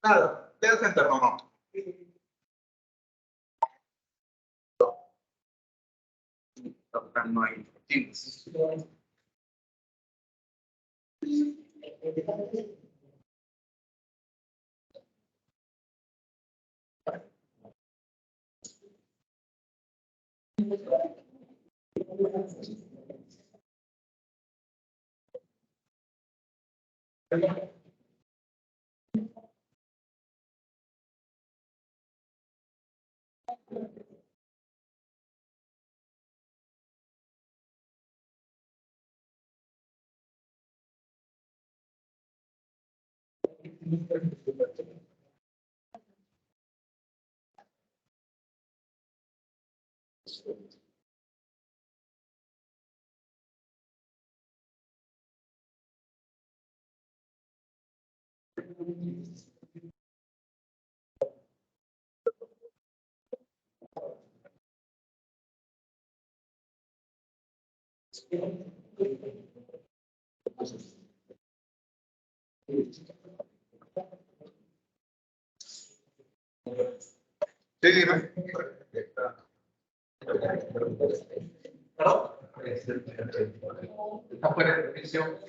Nada, data center no. Acá no hay Teams. Sí, dime. ¿Perdón? Está fuera de revisión.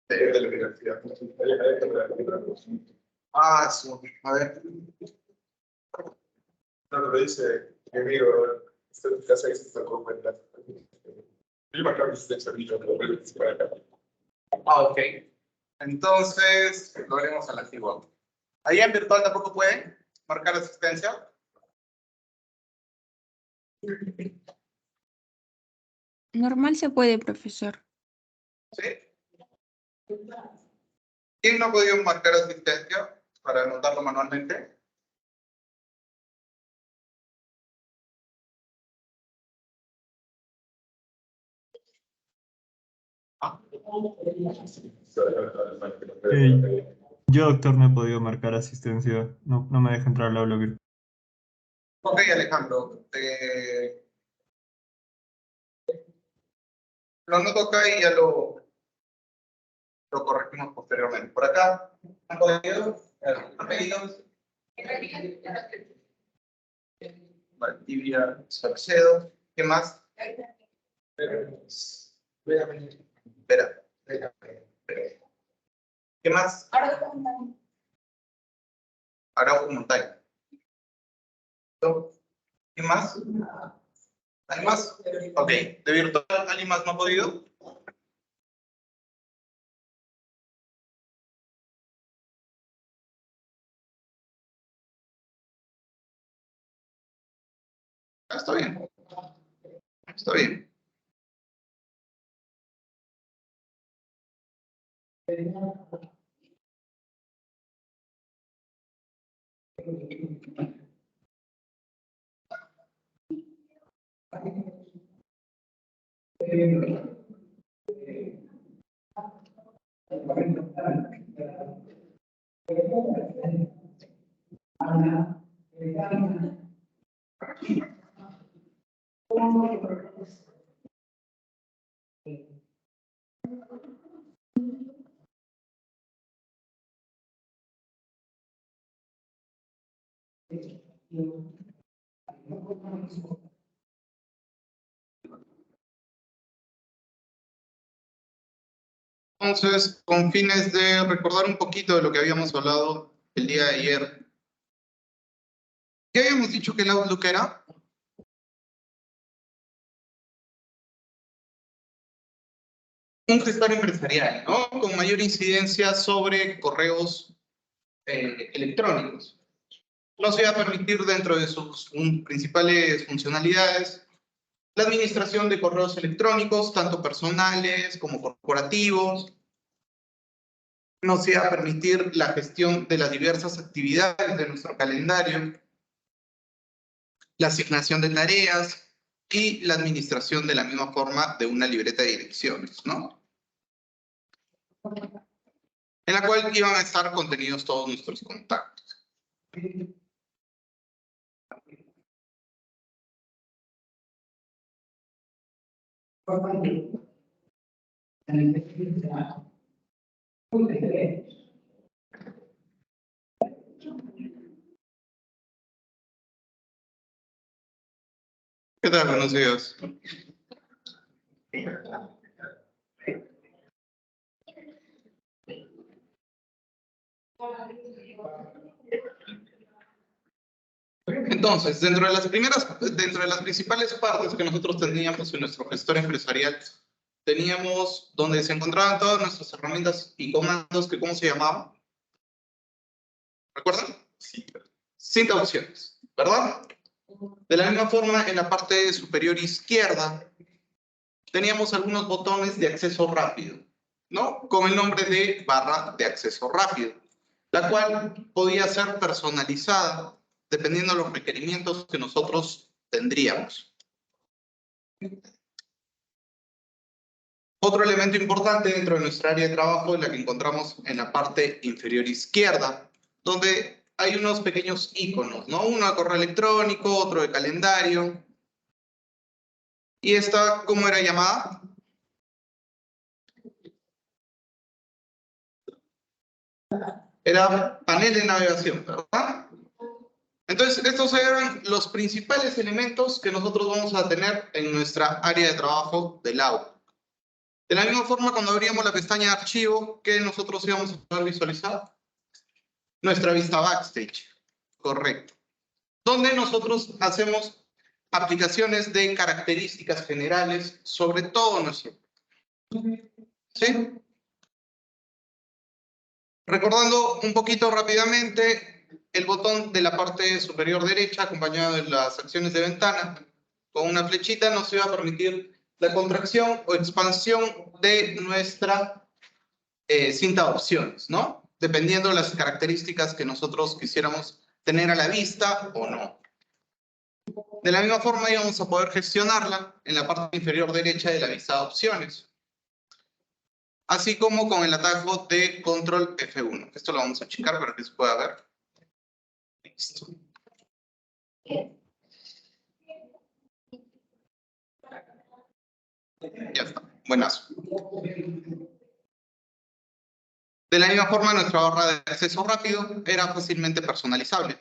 De la universidad. Ah, sí. A ver. No, lo dice mi amigo, esta casa se sacó cuenta. Yo me acabo de servicio, ok. Entonces, lo haremos a la antigua. Ahí en virtual tampoco pueden marcar asistencia. Normal se puede, profesor. ¿Sí? ¿Quién no ha podido marcar asistencia para anotarlo manualmente? Yo, doctor, no he podido marcar asistencia. No me deja entrar al aula virtual. Ok, Alejandro. Lo anoto acá y ya lo corregimos posteriormente. Por acá, ¿han podido? ¿Han pedido? Valdivia, Salcedo. ¿Qué más? Espera. ¿Qué más? Arauco Montaña. ¿Qué más? ¿Hay más? Ok. ¿De virtual alguien más no ha podido? Está bien. Está bien. Entonces, con fines de recordar un poquito de lo que habíamos hablado el día de ayer, ¿qué habíamos dicho que el Outlook era? Un gestor empresarial, ¿no? Con mayor incidencia sobre correos electrónicos. Nos iba a permitir dentro de sus principales funcionalidades la administración de correos electrónicos, tanto personales como corporativos. Nos iba a permitir la gestión de las diversas actividades de nuestro calendario, la asignación de tareas y la administración de la misma forma de una libreta de direcciones, ¿no? En la cual iban a estar contenidos todos nuestros contactos. ¿Qué tal? Buenos días. Entonces, dentro de las principales partes que nosotros teníamos en nuestro gestor empresarial, teníamos donde se encontraban todas nuestras herramientas y comandos que, ¿cómo se llamaban? ¿Recuerdan? Sí. Cinta opciones, ¿verdad? De la misma forma, en la parte superior izquierda, teníamos algunos botones de acceso rápido, ¿no? Con el nombre de barra de acceso rápido, la cual podía ser personalizada dependiendo de los requerimientos que nosotros tendríamos. Otro elemento importante dentro de nuestra área de trabajo es la que encontramos en la parte inferior izquierda, donde hay unos pequeños iconos, ¿no? Uno de correo electrónico, otro de calendario. ¿Y esta cómo era llamada? Era panel de navegación, ¿verdad? Entonces, estos eran los principales elementos que nosotros vamos a tener en nuestra área de trabajo del aula. De la misma forma, cuando abríamos la pestaña de archivo, ¿qué nosotros íbamos a poder visualizar? Nuestra vista backstage, correcto. Donde nosotros hacemos aplicaciones de características generales sobre todo nuestro. ¿Sí? Recordando un poquito rápidamente, el botón de la parte superior derecha, acompañado de las acciones de ventana, con una flechita nos iba a permitir la contracción o expansión de nuestra cinta de opciones, ¿no? Dependiendo de las características que nosotros quisiéramos tener a la vista o no. De la misma forma íbamos a poder gestionarla en la parte inferior derecha de la vista de opciones. Así como con el atajo de control F1. Esto lo vamos a checar para que se pueda ver. Listo. Ya está. Buenazo. De la misma forma, nuestra barra de acceso rápido era fácilmente personalizable.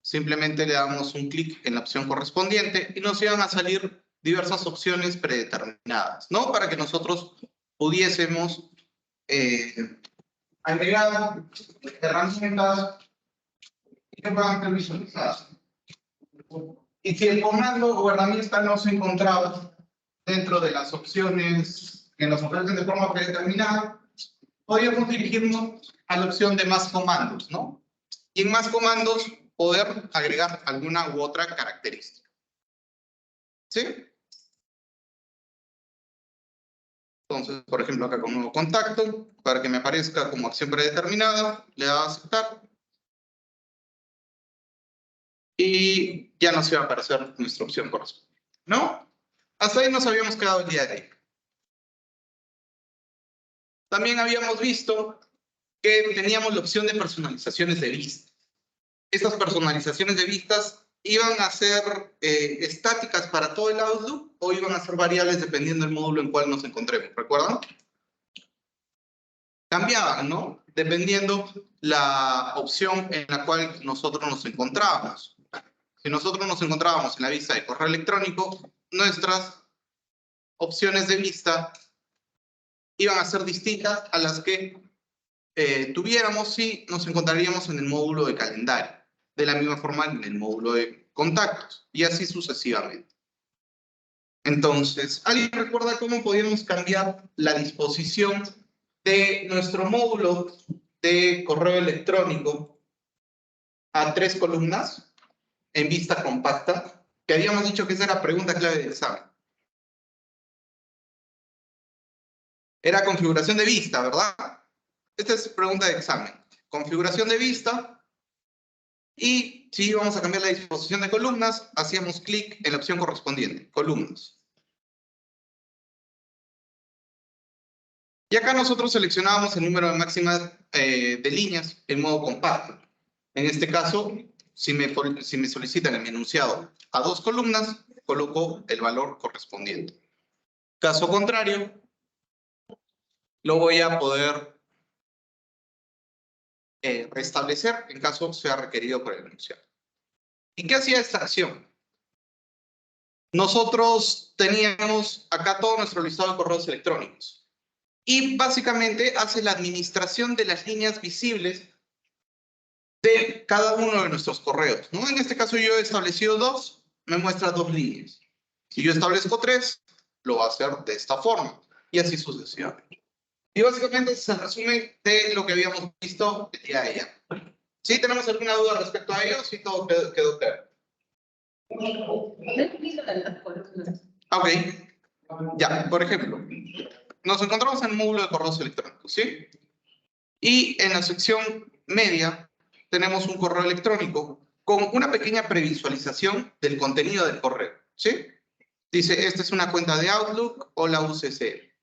Simplemente le damos un clic en la opción correspondiente y nos iban a salir diversas opciones predeterminadas, ¿no? Para que nosotros pudiésemos agregar herramientas que puedan ser visualizadas. Y si el comando o herramienta no se encontraba dentro de las opciones que nos ofrecen de forma predeterminada, podríamos dirigirnos a la opción de más comandos, ¿no? Y en más comandos poder agregar alguna u otra característica. ¿Sí? Entonces, por ejemplo, acá con nuevo contacto, para que me aparezca como acción predeterminada, le da a aceptar. Y ya nos iba a aparecer nuestra opción correspondiente, ¿no? Hasta ahí nos habíamos quedado el día de hoy. También habíamos visto que teníamos la opción de personalizaciones de vistas. Estas personalizaciones de vistas iban a ser estáticas para todo el Outlook o iban a ser variables dependiendo del módulo en cual nos encontremos, ¿recuerdan? Cambiaban, ¿no? Dependiendo la opción en la cual nosotros nos encontrábamos. Si nosotros nos encontrábamos en la vista de correo electrónico, nuestras opciones de vista iban a ser distintas a las que tuviéramos si nos encontraríamos en el módulo de calendario. De la misma forma en el módulo de contactos y así sucesivamente. Entonces, ¿alguien recuerda cómo podíamos cambiar la disposición de nuestro módulo de correo electrónico a 3 columnas en vista compacta? Que habíamos dicho que esa era pregunta clave del examen. Era configuración de vista, ¿verdad? Esta es pregunta de examen. Configuración de vista. Y si íbamos a cambiar la disposición de columnas, hacíamos clic en la opción correspondiente, columnas. Y acá nosotros seleccionábamos el número de máximas de líneas en modo compacto. En este caso, si me solicitan en mi enunciado a 2 columnas, coloco el valor correspondiente. Caso contrario, lo voy a poder restablecer en caso sea requerido por el enunciado. ¿Y qué hacía esta acción? Nosotros teníamos acá todo nuestro listado de correos electrónicos y básicamente hace la administración de las líneas visibles de cada uno de nuestros correos, ¿no? En este caso yo he establecido 2, me muestra 2 líneas. Si yo establezco 3, lo va a hacer de esta forma y así sucesivamente. Y básicamente ese es el resumen de lo que habíamos visto el día de ayer. ¿Sí? ¿Tenemos alguna duda respecto a ello? ¿Sí todo quedó claro? Ok. Ya, por ejemplo, nos encontramos en el módulo de correos electrónicos, ¿sí? Y en la sección media tenemos un correo electrónico con una pequeña previsualización del contenido del correo, ¿sí? Dice, esta es una cuenta de Outlook o la UCC.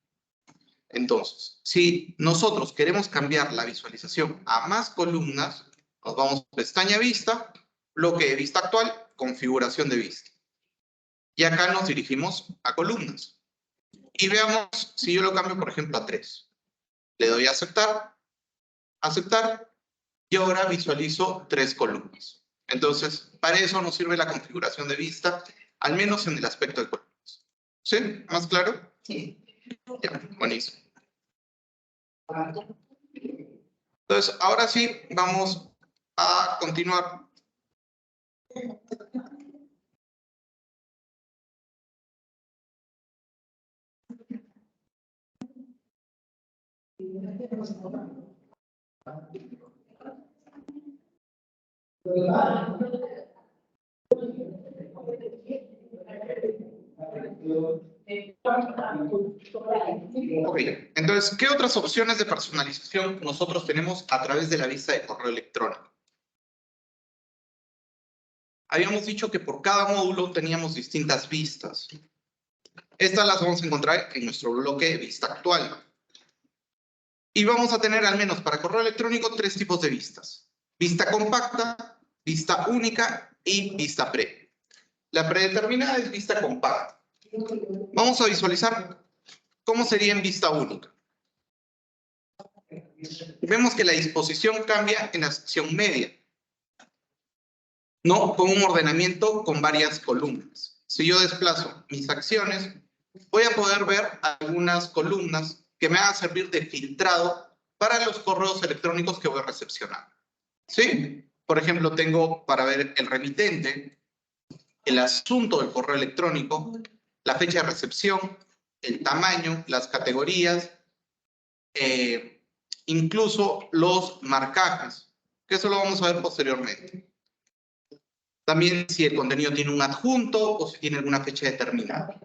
Entonces, si nosotros queremos cambiar la visualización a más columnas, nos vamos a pestaña vista, bloque de vista actual, configuración de vista. Y acá nos dirigimos a columnas. Y veamos si yo lo cambio, por ejemplo, a 3. Le doy a aceptar, aceptar, y ahora visualizo 3 columnas. Entonces, para eso nos sirve la configuración de vista, al menos en el aspecto de columnas. ¿Sí? ¿Más claro? Sí. Ya, buenísimo. Entonces, ahora sí, vamos a continuar. Ok, entonces, ¿qué otras opciones de personalización nosotros tenemos a través de la vista de correo electrónico? Habíamos dicho que por cada módulo teníamos distintas vistas. Estas las vamos a encontrar en nuestro bloque de vista actual. Y vamos a tener al menos para correo electrónico 3 tipos de vistas. Vista compacta, vista única y vista previa. La predeterminada es vista compacta. Vamos a visualizar cómo sería en vista única. Vemos que la disposición cambia en la sección media, ¿no? Con un ordenamiento con varias columnas. Si yo desplazo mis acciones, voy a poder ver algunas columnas que me van a servir de filtrado para los correos electrónicos que voy a recepcionar. ¿Sí? Por ejemplo, tengo para ver el remitente, el asunto del correo electrónico, la fecha de recepción, el tamaño, las categorías, incluso los marcajes, que eso lo vamos a ver posteriormente. También si el contenido tiene un adjunto o si tiene alguna fecha determinada.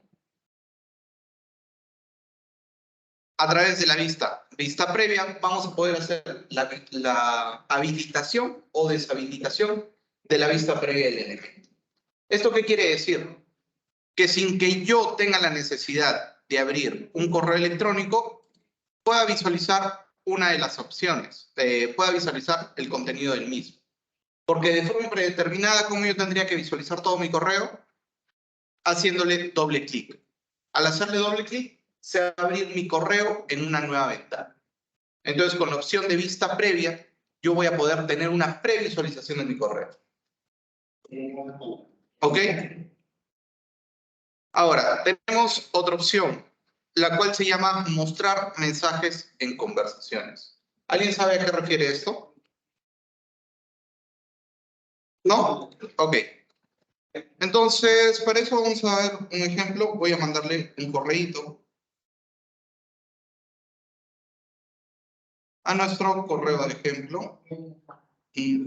A través de la vista previa, vamos a poder hacer la habilitación o deshabilitación de la vista previa del elemento. ¿Esto qué quiere decir? Que sin que yo tenga la necesidad de abrir un correo electrónico, pueda visualizar una de las opciones, pueda visualizar el contenido del mismo. Porque de forma predeterminada, ¿cómo yo tendría que visualizar todo mi correo? Haciéndole doble clic. Al hacerle doble clic, se va a abrir mi correo en una nueva ventana. Entonces, con la opción de vista previa, yo voy a poder tener una previsualización de mi correo. ¿Ok? Ahora, tenemos otra opción, la cual se llama mostrar mensajes en conversaciones. ¿Alguien sabe a qué refiere esto? ¿No? Ok. Entonces, para eso vamos a ver un ejemplo. Voy a mandarle un correíto a nuestro correo de ejemplo. Y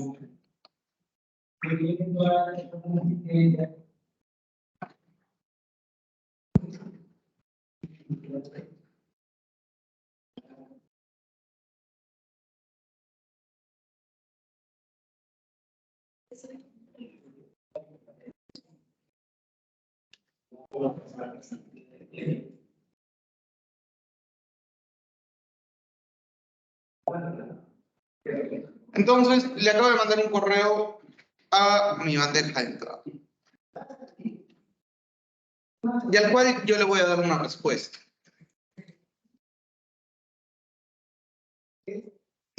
entonces, le acabo de mandar un correo a mi bandeja de entrada. Y al cual yo le voy a dar una respuesta.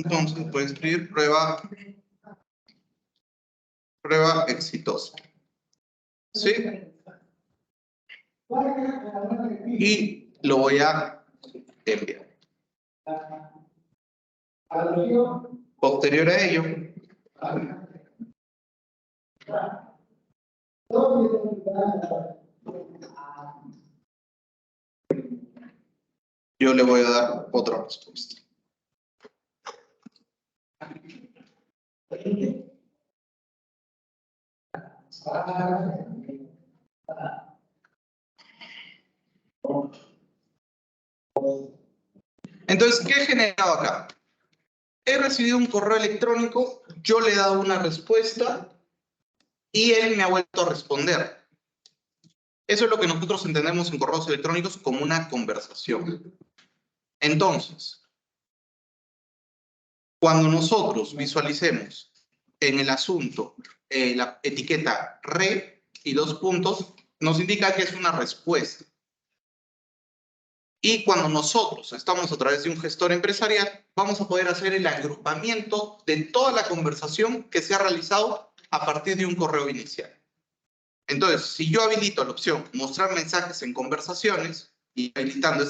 Entonces voy a escribir prueba exitosa. ¿Sí? Y lo voy a enviar. Posterior a ello, yo le voy a dar otra respuesta. Entonces, ¿qué he generado acá? He recibido un correo electrónico, yo le he dado una respuesta y él me ha vuelto a responder. Eso es lo que nosotros entendemos en correos electrónicos como una conversación. Entonces, cuando nosotros visualicemos en el asunto la etiqueta re y 2 puntos, nos indica que es una respuesta. Y cuando nosotros estamos a través de un gestor empresarial, vamos a poder hacer el agrupamiento de toda la conversación que se ha realizado a partir de un correo inicial. Entonces, si yo habilito la opción mostrar mensajes en conversaciones y habilitando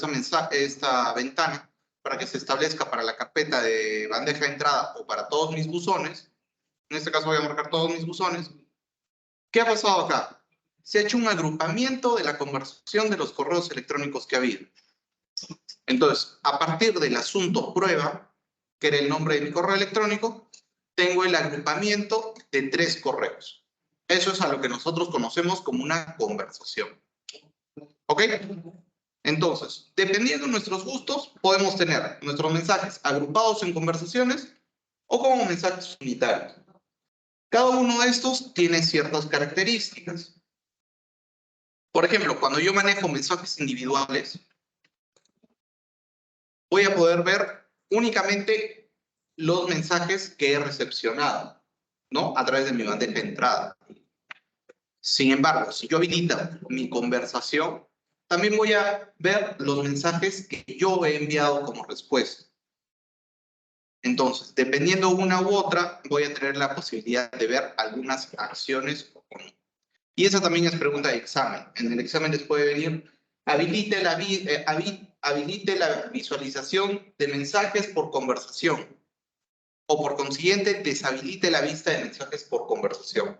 esta ventana para que se establezca para la carpeta de bandeja de entrada o para todos mis buzones, en este caso voy a marcar todos mis buzones, ¿qué ha pasado acá? Se ha hecho un agrupamiento de la conversación de los correos electrónicos que ha habido. Entonces, a partir del asunto prueba, que era el nombre de mi correo electrónico, tengo el agrupamiento de 3 correos. Eso es a lo que nosotros conocemos como una conversación. ¿Ok? Entonces, dependiendo de nuestros gustos, podemos tener nuestros mensajes agrupados en conversaciones o como mensajes unitarios. Cada uno de estos tiene ciertas características. Por ejemplo, cuando yo manejo mensajes individuales, voy a poder ver únicamente los mensajes que he recepcionado, ¿no? A través de mi bandeja de entrada. Sin embargo, si yo habilito mi conversación, también voy a ver los mensajes que yo he enviado como respuesta. Entonces, dependiendo una u otra, voy a tener la posibilidad de ver algunas acciones o no. Y esa también es pregunta de examen. En el examen les puede venir, habilite la visualización de mensajes por conversación. O por consiguiente, deshabilite la vista de mensajes por conversación.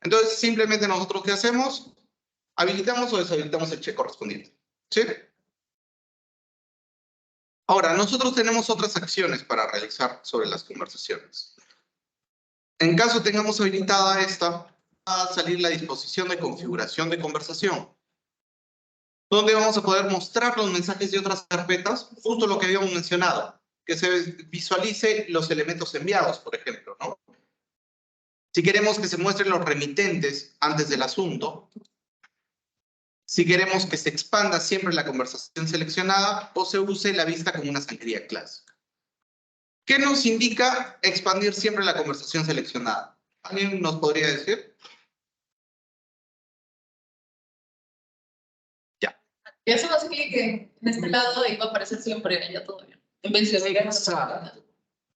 Entonces, simplemente nosotros, ¿qué hacemos? Habilitamos o deshabilitamos el check correspondiente. ¿Sí? Ahora, nosotros tenemos otras acciones para realizar sobre las conversaciones. En caso tengamos habilitada esta, va a salir la disposición de configuración de conversación, donde vamos a poder mostrar los mensajes de otras carpetas, justo lo que habíamos mencionado, que se visualice los elementos enviados, por ejemplo, ¿no? Si queremos que se muestren los remitentes antes del asunto, si queremos que se expanda siempre la conversación seleccionada o se use la vista como una sangría clásica. ¿Qué nos indica expandir siempre la conversación seleccionada? ¿Alguien nos podría decir? Ya. Y hacemos clic en este lado y va a aparecer siempre ya todo bien. En vez de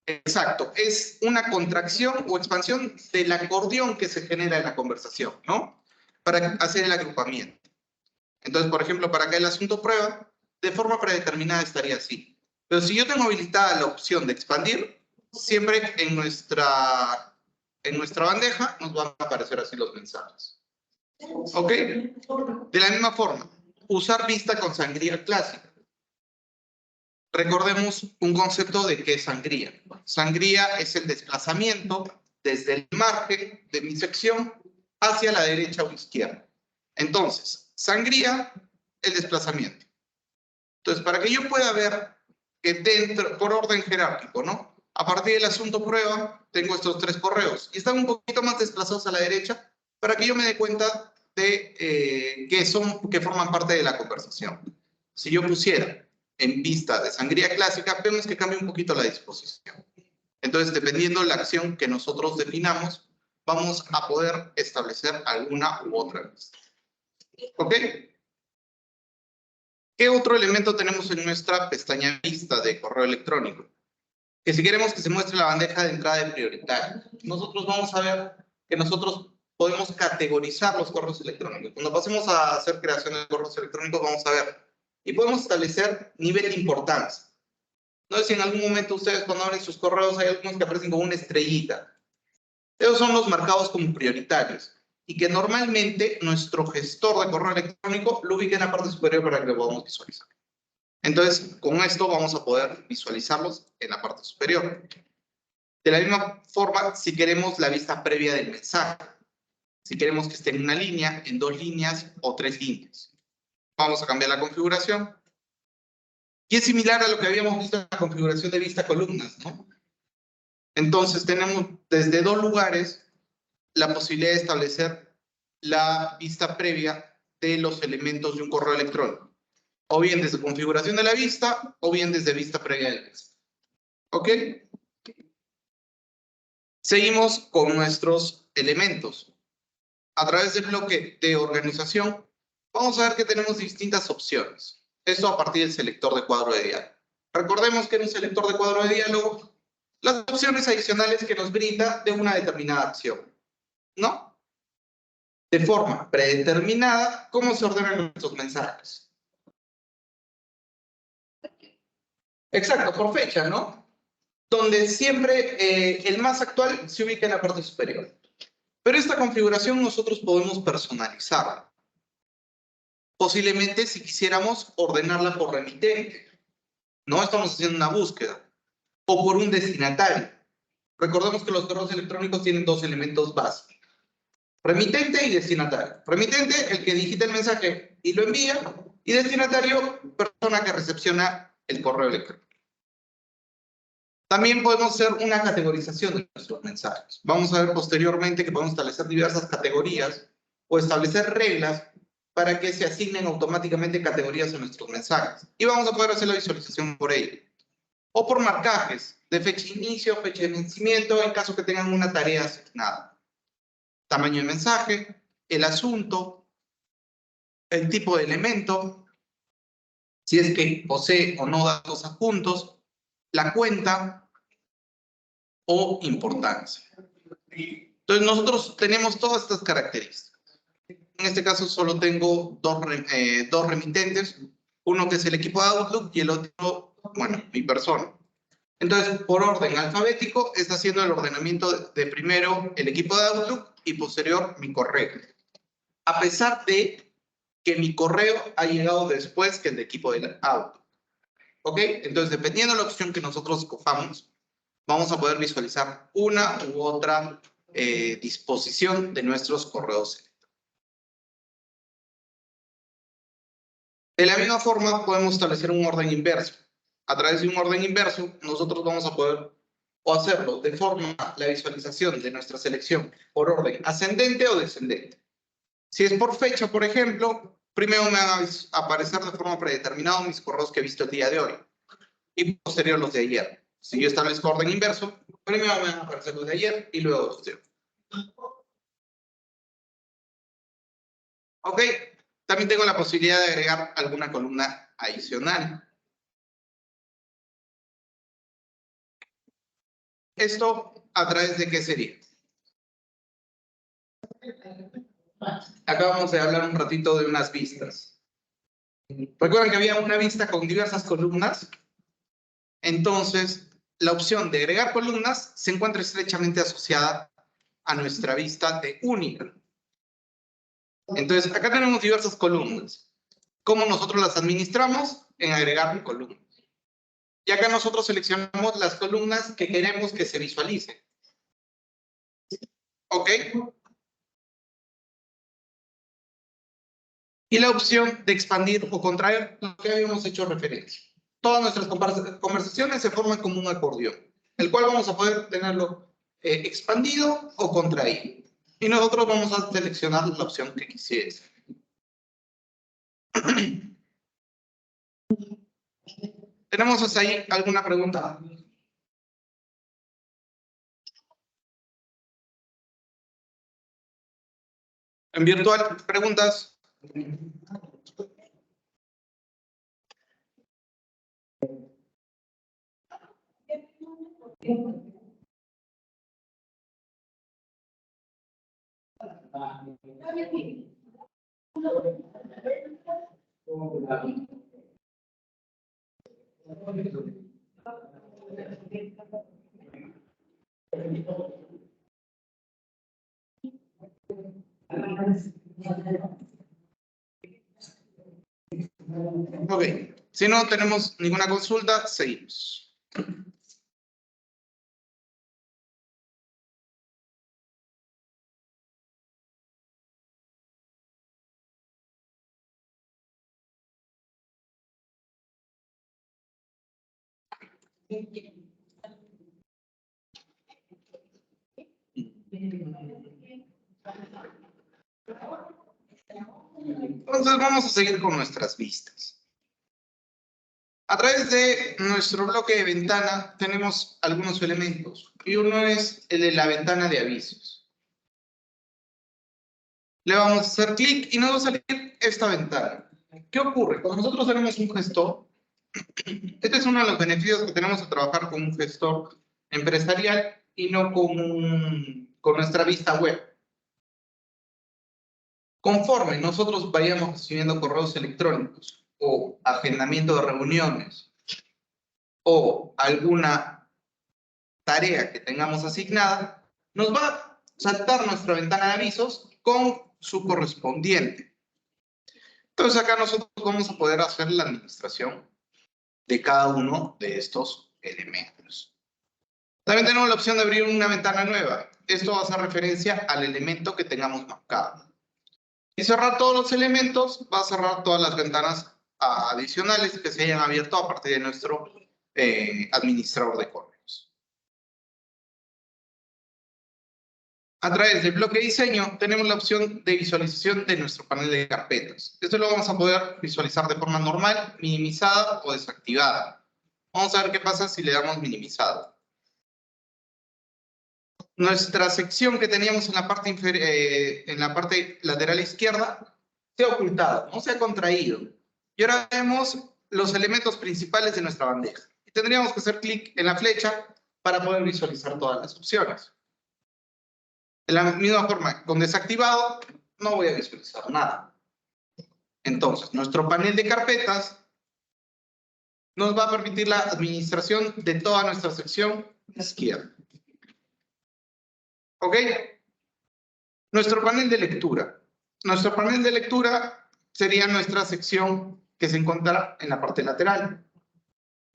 Exacto. Es una contracción o expansión del acordeón que se genera en la conversación, ¿no? Para hacer el agrupamiento. Entonces, por ejemplo, para acá el asunto prueba, de forma predeterminada estaría así. Pero si yo tengo habilitada la opción de expandir, siempre en nuestra bandeja nos van a aparecer así los mensajes. ¿Ok? De la misma forma, usar vista con sangría clásica. Recordemos un concepto de qué es sangría. Sangría es el desplazamiento desde el margen de mi sección hacia la derecha o izquierda. Entonces, sangría, el desplazamiento. Entonces, para que yo pueda ver que dentro, por orden jerárquico, ¿no? A partir del asunto prueba, tengo estos 3 correos y están un poquito más desplazados a la derecha para que yo me dé cuenta de que forman parte de la conversación. Si yo pusiera en vista de sangría clásica, vemos que cambia un poquito la disposición. Entonces, dependiendo de la acción que nosotros definamos, vamos a poder establecer alguna u otra lista. ¿Ok? ¿Qué otro elemento tenemos en nuestra pestaña vista de correo electrónico? que si queremos que se muestre la bandeja de entrada de prioritario, nosotros vamos a ver que nosotros podemos categorizar los correos electrónicos. Cuando pasemos a hacer creación de correos electrónicos, vamos a ver. Y podemos establecer nivel de importancia. No sé si en algún momento ustedes cuando abren sus correos hay algunos que aparecen como una estrellita. Esos son los marcados como prioritarios y que normalmente nuestro gestor de correo electrónico lo ubica en la parte superior para que lo podamos visualizar. Entonces, con esto vamos a poder visualizarlos en la parte superior. De la misma forma, si queremos la vista previa del mensaje, si queremos que esté en una línea, en 2 líneas o 3 líneas. Vamos a cambiar la configuración. Y es similar a lo que habíamos visto en la configuración de vista columnas, ¿no? Entonces, tenemos desde 2 lugares la posibilidad de establecer la vista previa de los elementos de un correo electrónico. O bien desde configuración de la vista, o bien desde vista previa del mensaje. ¿Ok? Seguimos con nuestros elementos. A través del bloque de organización, vamos a ver que tenemos distintas opciones. Esto a partir del selector de cuadro de diálogo. Recordemos que en un selector de cuadro de diálogo, las opciones adicionales que nos brinda de una determinada acción, ¿no? De forma predeterminada, cómo se ordenan nuestros mensajes. Exacto, por fecha, ¿no? Donde siempre el más actual se ubica en la parte superior. Pero esta configuración nosotros podemos personalizarla. Posiblemente si quisiéramos ordenarla por remitente. No estamos haciendo una búsqueda. O por un destinatario. Recordemos que los correos electrónicos tienen 2 elementos básicos. Remitente y destinatario. Remitente, el que digita el mensaje y lo envía. Y destinatario, persona que recepciona el correo electrónico. También podemos hacer una categorización de nuestros mensajes. Vamos a ver posteriormente que podemos establecer diversas categorías o establecer reglas para que se asignen automáticamente categorías a nuestros mensajes. Y vamos a poder hacer la visualización por ello. O por marcajes de fecha de inicio, fecha de vencimiento, en caso que tengan una tarea asignada. Tamaño de mensaje, el asunto, el tipo de elemento, si es que posee o no datos adjuntos, la cuenta o importancia. Entonces nosotros tenemos todas estas características. En este caso solo tengo dos remitentes, uno que es el equipo de Outlook y el otro, bueno, mi persona. Entonces, por orden alfabético, está haciendo el ordenamiento de primero el equipo de Outlook y posterior mi correo. A pesar de que mi correo ha llegado después que el de equipo de Outlook. ¿Ok? Entonces, dependiendo de la opción que nosotros escojamos, vamos a poder visualizar una u otra disposición de nuestros correos electrónicos. De la misma forma, podemos establecer un orden inverso. A través de un orden inverso, nosotros vamos a poder o hacerlo de forma la visualización de nuestra selección por orden ascendente o descendente. Si es por fecha, por ejemplo, primero me van a aparecer de forma predeterminada mis correos que he visto el día de hoy y posterior los de ayer. Si yo establezco orden inverso, primero me van a aparecer los de ayer y luego los de hoy. Ok, también tengo la posibilidad de agregar alguna columna adicional. ¿Esto a través de qué sería? Acabamos de hablar un ratito de unas vistas. ¿Recuerdan que había una vista con diversas columnas? Entonces, la opción de agregar columnas se encuentra estrechamente asociada a nuestra vista de única. Entonces, acá tenemos diversas columnas. ¿Cómo nosotros las administramos? En agregar columnas. Y acá nosotros seleccionamos las columnas que queremos que se visualicen. ¿Ok? Y la opción de expandir o contraer lo que habíamos hecho referencia. Todas nuestras conversaciones se forman como un acordeón, el cual vamos a poder tenerlo expandido o contraído. Y nosotros vamos a seleccionar la opción que quisiese. ¿Tenemos hasta ahí alguna pregunta? En virtual, preguntas. Ok, si no tenemos ninguna consulta, seguimos. Entonces vamos a seguir con nuestras vistas. A través de nuestro bloque de ventana tenemos algunos elementos y uno es el de la ventana de avisos. Le vamos a hacer clic y nos va a salir esta ventana. ¿Qué ocurre? Cuando nosotros tenemos un gestor, este es uno de los beneficios que tenemos de trabajar con un gestor empresarial y no con nuestra vista web. Conforme nosotros vayamos recibiendo correos electrónicos o agendamiento de reuniones o alguna tarea que tengamos asignada, nos va a saltar nuestra ventana de avisos con su correspondiente. Entonces acá nosotros vamos a poder hacer la administración de cada uno de estos elementos. También tenemos la opción de abrir una ventana nueva. Esto va a hacer referencia al elemento que tengamos marcado. Y cerrar todos los elementos va a cerrar todas las ventanas adicionales que se hayan abierto a partir de nuestro administrador de correos. A través del bloque de diseño tenemos la opción de visualización de nuestro panel de carpetas. Esto lo vamos a poder visualizar de forma normal, minimizada o desactivada. Vamos a ver qué pasa si le damos minimizado. Nuestra sección que teníamos en la parte lateral izquierda se ha ocultado, no se ha contraído. Y ahora vemos los elementos principales de nuestra bandeja. Y tendríamos que hacer clic en la flecha para poder visualizar todas las opciones. De la misma forma, con desactivado, no voy a visualizar nada. Entonces, nuestro panel de carpetas nos va a permitir la administración de toda nuestra sección izquierda. ¿Ok? Nuestro panel de lectura. Nuestro panel de lectura sería nuestra sección que se encuentra en la parte lateral.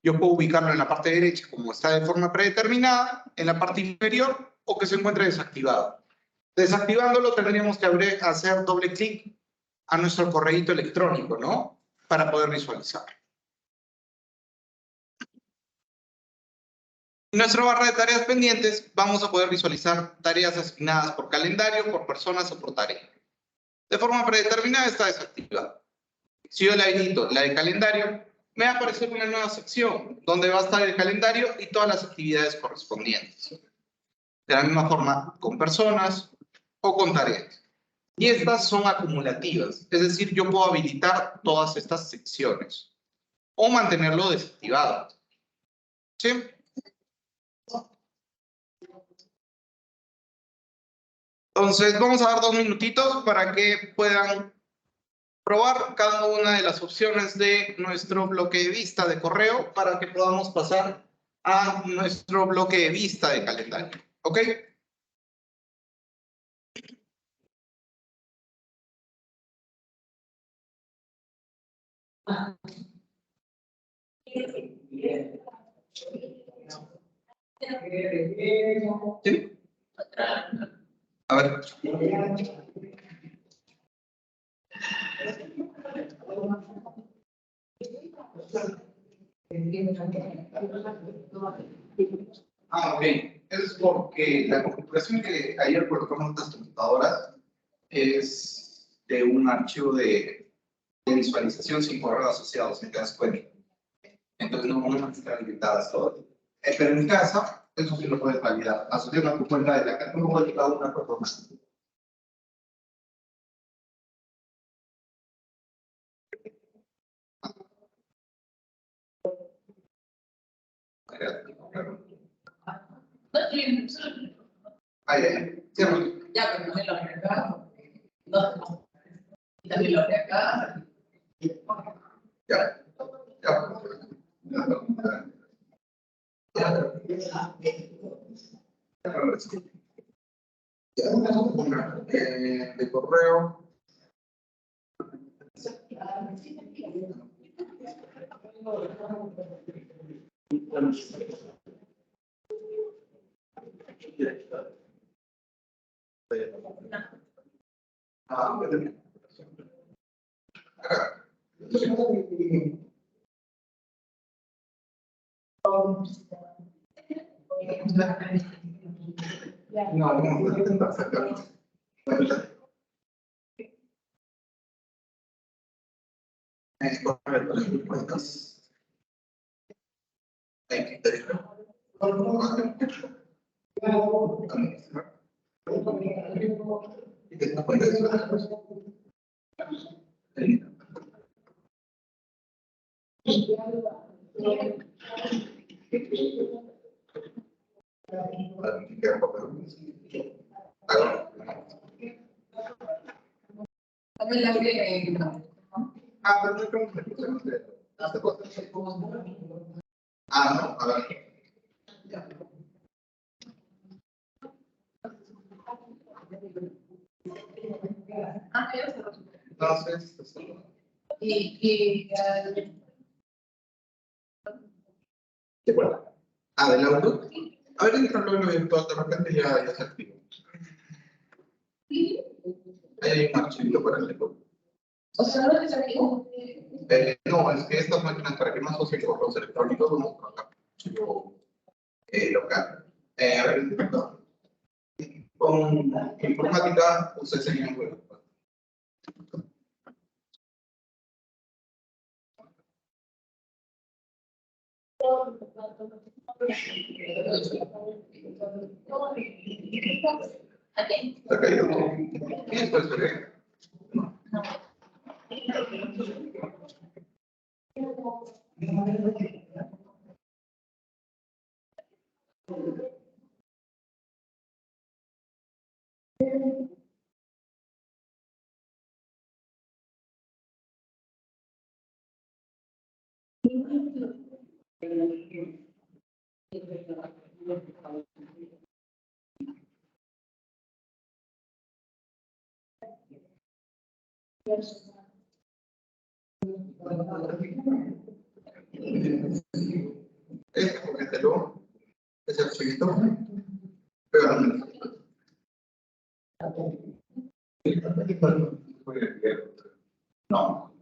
Yo puedo ubicarlo en la parte derecha como está de forma predeterminada, en la parte inferior o que se encuentre desactivado. Desactivándolo tendríamos que hacer doble clic a nuestro correo electrónico, ¿no? Para poder visualizar. En nuestra barra de tareas pendientes vamos a poder visualizar tareas asignadas por calendario, por personas o por tarea. De forma predeterminada está desactivada. Si yo le habilito la de calendario, me va a aparecer una nueva sección donde va a estar el calendario y todas las actividades correspondientes. De la misma forma con personas o con tareas. Y estas son acumulativas, es decir, yo puedo habilitar todas estas secciones o mantenerlo desactivado. ¿Sí? Entonces, vamos a dar 2 minutitos para que puedan probar cada una de las opciones de nuestro bloque de vista de correo para que podamos pasar a nuestro bloque de vista de calendario. ¿Ok? ¿Sí? A ver. Ok. Es porque la configuración que ayer colocamos en estas computadoras es de un archivo de visualización sin correo asociado, si te das cuenta. Entonces no van a estar limitadas todas. Pero en mi casa, eso sí lo puedes validar. Asociando a tu cuenta de la casa, no puedes validar una performance. No, Ay, cierro. ya, pero también lo haré acá. No, y también lo haré acá. Ya. Ya. De correo. No, vamos a intentar sacarlo. También la que Pero no creo que no, a ver. ya se Entonces, ¿de acuerdo? Del auto. A ver, entra luego virtual, de repente ya se activa. Ahí hay un archivo para el lector. O sea, no es activo. No, es que estas máquinas, para que no asocien con los electrónicos, vamos a trabajar archivo local. A ver, perdón. Con informática, usted sería un juego. Está caído todo. Y después veré. Coméntelo. Ese archivito. Pégalo. No.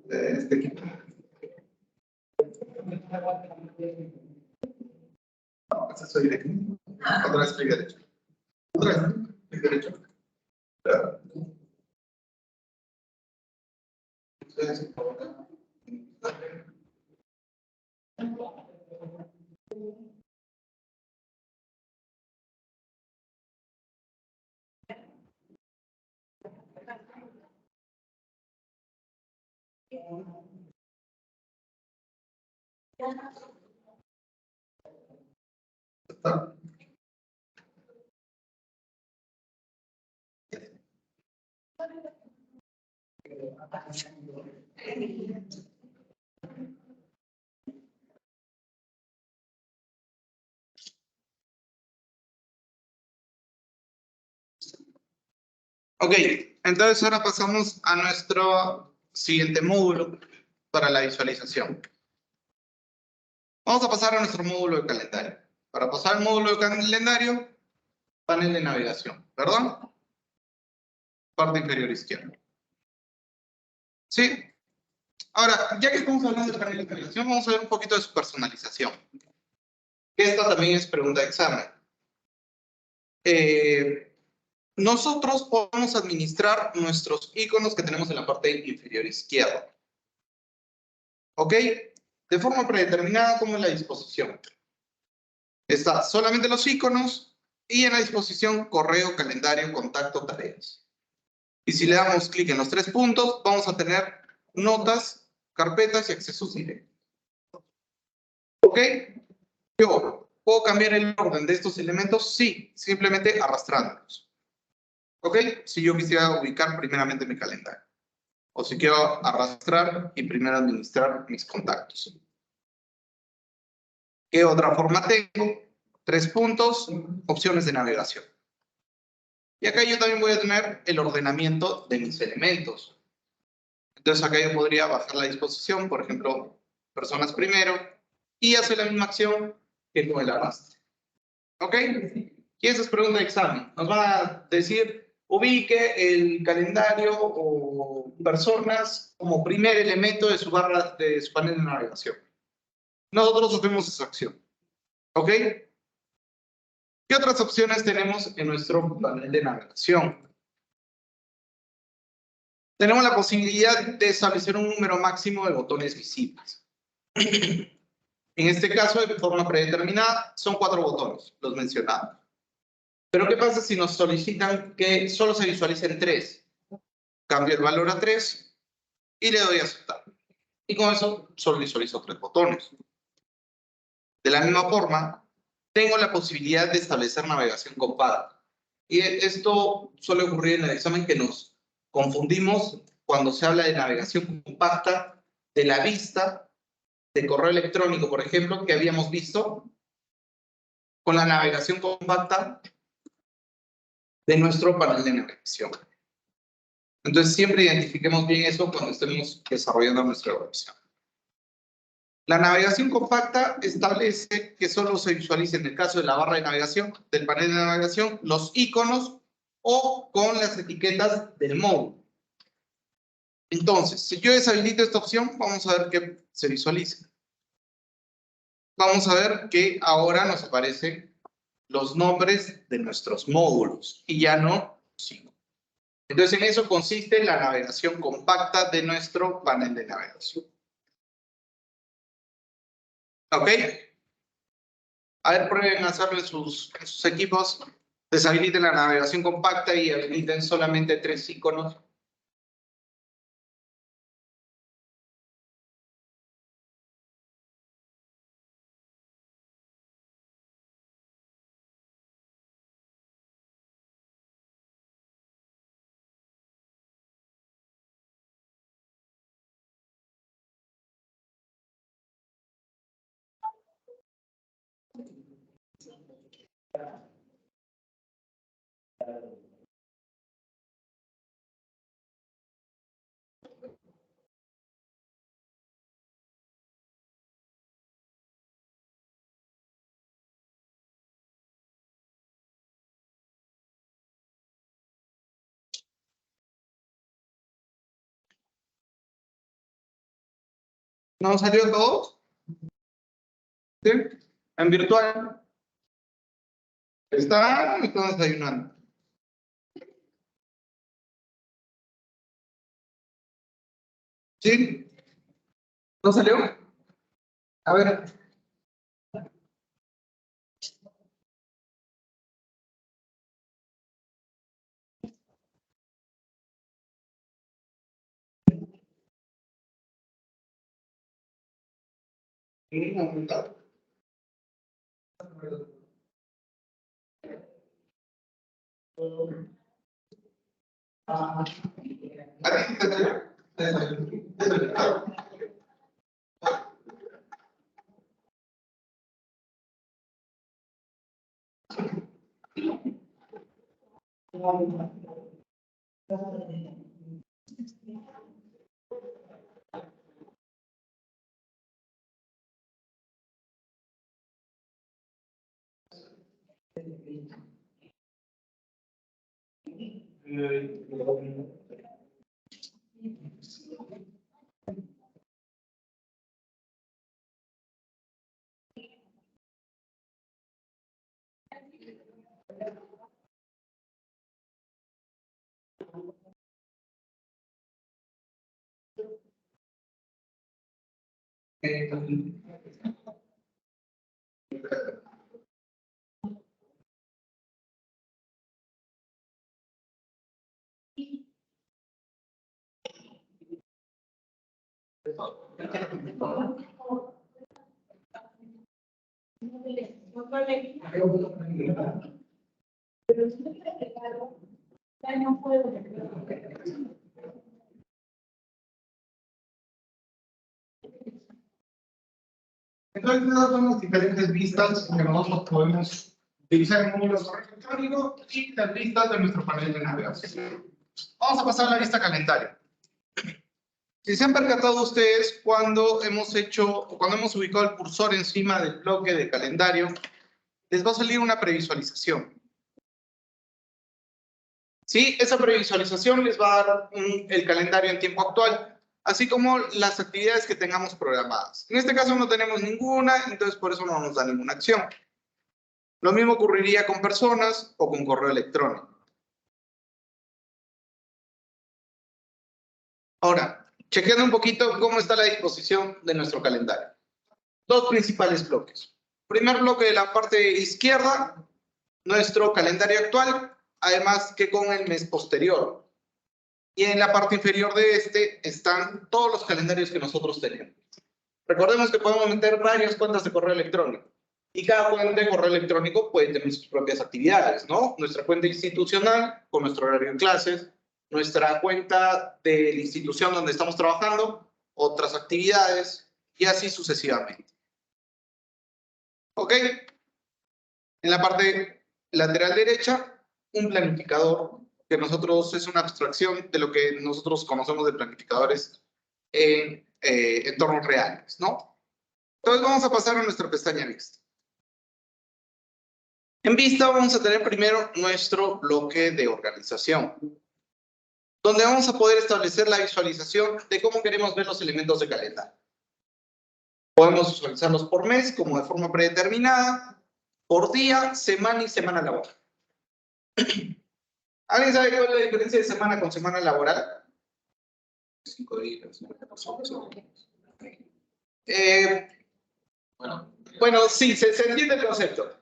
Este equipo. No, acceso directo. Otra vez clic derecho. Otra vez clic derecho. Claro. Está. Ok, entonces ahora pasamos a nuestro siguiente módulo para la visualización. Vamos a pasar a nuestro módulo de calendario. Para pasar al módulo de calendario, panel de navegación, ¿perdón? Parte inferior izquierda. ¿Sí? Ahora, ya que estamos hablando de panel de navegación, vamos a ver un poquito de su personalización. Esta también es pregunta de examen. Nosotros podemos administrar nuestros iconos que tenemos en la parte inferior izquierda. ¿Ok? De forma predeterminada, como en la disposición. Está solamente los iconos y en la disposición correo, calendario, contacto, tareas. Y si le damos clic en los 3 puntos, vamos a tener notas, carpetas y accesos directos. ¿Ok? Yo, ¿puedo cambiar el orden de estos elementos? Sí, simplemente arrastrándolos. ¿Ok? Si yo quisiera ubicar primeramente mi calendario. O si quiero arrastrar y primero administrar mis contactos. ¿Qué otra forma tengo? 3 puntos, opciones de navegación. Y acá yo también voy a tener el ordenamiento de mis elementos. Entonces acá yo podría bajar la disposición, por ejemplo, personas primero, y hacer la misma acción que con el arrastre. ¿Ok? Y esa es pregunta de examen. Nos van a decir, ubique el calendario o personas como primer elemento de su barra, de su panel de navegación. Nosotros hacemos esa acción. ¿Ok? ¿Qué otras opciones tenemos en nuestro panel de navegación? Tenemos la posibilidad de establecer un número máximo de botones visibles. En este caso, de forma predeterminada, son 4 botones, los mencionados. Pero ¿qué pasa si nos solicitan que solo se visualicen 3? Cambio el valor a 3 y le doy a aceptar. Y con eso solo visualizo 3 botones. De la misma forma, tengo la posibilidad de establecer navegación compacta. Y esto suele ocurrir en el examen que nos confundimos cuando se habla de navegación compacta de la vista de correo electrónico, por ejemplo, que habíamos visto, con la navegación compacta de nuestro panel de navegación. Entonces, siempre identifiquemos bien eso cuando estemos desarrollando nuestra revisión. La navegación compacta establece que solo se visualice en el caso de la barra de navegación, del panel de navegación, los iconos o con las etiquetas del módulo. Entonces, si yo deshabilito esta opción, vamos a ver que se visualiza. Vamos a ver que ahora nos aparecen los nombres de nuestros módulos y ya no sigo. Entonces, en eso consiste la navegación compacta de nuestro panel de navegación. ¿Ok? A ver, prueben a hacerle sus equipos. Deshabiliten la navegación compacta y habiliten solamente 3 iconos. ¿No salió todo? ¿Sí? En virtual. Están desayunando. ¿Sí? ¿No salió? A ver. Entonces, esas son las diferentes vistas que nosotros podemos utilizar en un correo electrónico y las vistas de nuestro panel de navegación. Vamos a pasar a la vista calendario. Si se han percatado ustedes, cuando hemos ubicado el cursor encima del bloque de calendario, les va a salir una previsualización. ¿Sí? Esa previsualización les va a dar el calendario en tiempo actual, así como las actividades que tengamos programadas. En este caso no tenemos ninguna, entonces por eso no nos da ninguna acción. Lo mismo ocurriría con personas o con correo electrónico. Ahora, chequeando un poquito cómo está la disposición de nuestro calendario. Dos principales bloques. Primer bloque de la parte izquierda, nuestro calendario actual, además que con el mes posterior. Y en la parte inferior de este están todos los calendarios que nosotros tenemos. Recordemos que podemos meter varias cuentas de correo electrónico. Y cada cuenta de correo electrónico puede tener sus propias actividades, ¿no? Nuestra cuenta institucional, con nuestro horario en clases, nuestra cuenta de la institución donde estamos trabajando, otras actividades, y así sucesivamente. ¿Ok? En la parte lateral derecha, un planificador, que nosotros es una abstracción de lo que nosotros conocemos de planificadores en entornos reales, ¿no? Entonces vamos a pasar a nuestra pestaña Vista. En Vista vamos a tener primero nuestro bloque de organización, donde vamos a poder establecer la visualización de cómo queremos ver los elementos de calendario. Podemos visualizarlos por mes, como de forma predeterminada, por día, semana y semana laboral. ¿Alguien sabe cuál es la diferencia de semana con semana laboral? 5 días. Bueno, sí, se entiende el concepto.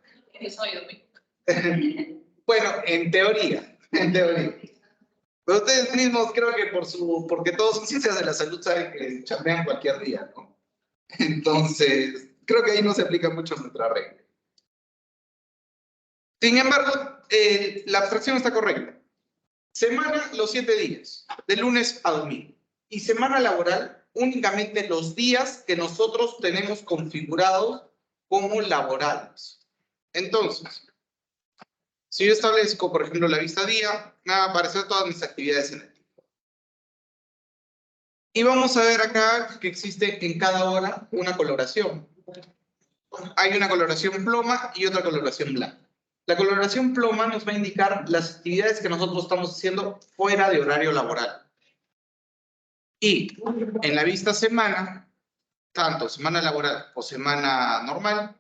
Bueno, en teoría. Pero ustedes mismos creo que porque todos son ciencias de la salud saben que chambean cualquier día, ¿no? Entonces, creo que ahí no se aplica mucho nuestra regla. Sin embargo, la abstracción está correcta. Semana, los 7 días, de lunes a domingo. Y semana laboral, únicamente los días que nosotros tenemos configurados como laborales. Entonces, si yo establezco, por ejemplo, la vista día, me van a aparecer todas mis actividades en el día. Y vamos a ver acá que existe en cada hora una coloración. Hay una coloración ploma y otra coloración blanca. La coloración ploma nos va a indicar las actividades que nosotros estamos haciendo fuera de horario laboral. Y en la vista semana, tanto semana laboral o semana normal,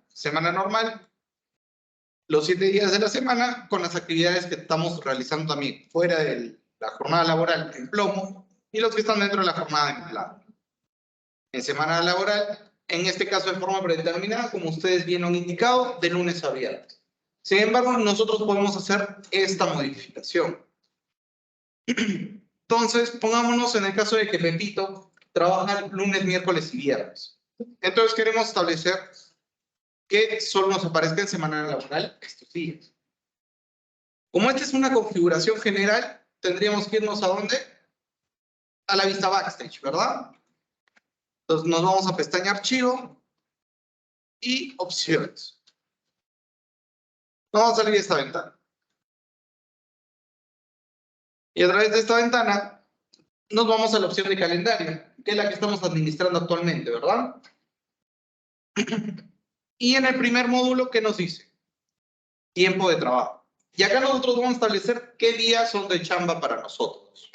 los 7 días de la semana con las actividades que estamos realizando también fuera de la jornada laboral en plomo y los que están dentro de la jornada en plata. En semana laboral, en este caso de forma predeterminada, como ustedes bien han indicado, de lunes a viernes. Sin embargo, nosotros podemos hacer esta modificación. Entonces, pongámonos en el caso de que Pepito trabaja lunes, miércoles y viernes. Entonces, queremos establecer que solo nos aparezca en semana laboral estos días. Como esta es una configuración general, tendríamos que irnos ¿a dónde? A la vista Backstage, ¿verdad? Entonces, nos vamos a pestaña Archivo y Opciones. Vamos a salir de esta ventana. Y a través de esta ventana nos vamos a la opción de calendario, que es la que estamos administrando actualmente, ¿verdad? Y en el primer módulo, ¿qué nos dice? Tiempo de trabajo. Y acá nosotros vamos a establecer qué días son de chamba para nosotros.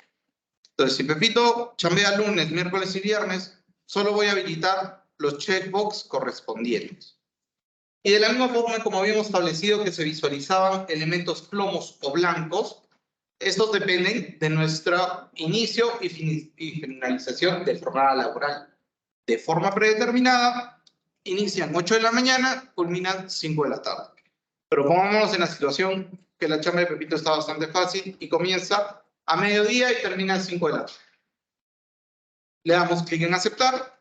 Entonces, si Pepito chambea lunes, miércoles y viernes, solo voy a habilitar los checkbox correspondientes. Y de la misma forma como habíamos establecido que se visualizaban elementos plomos o blancos, estos dependen de nuestro inicio y finalización de jornada laboral. De forma predeterminada, inician 8 de la mañana, culminan 5 de la tarde. Pero pongámonos en la situación que la chamba de Pepito está bastante fácil y comienza a mediodía y termina a 5 de la tarde. Le damos clic en aceptar.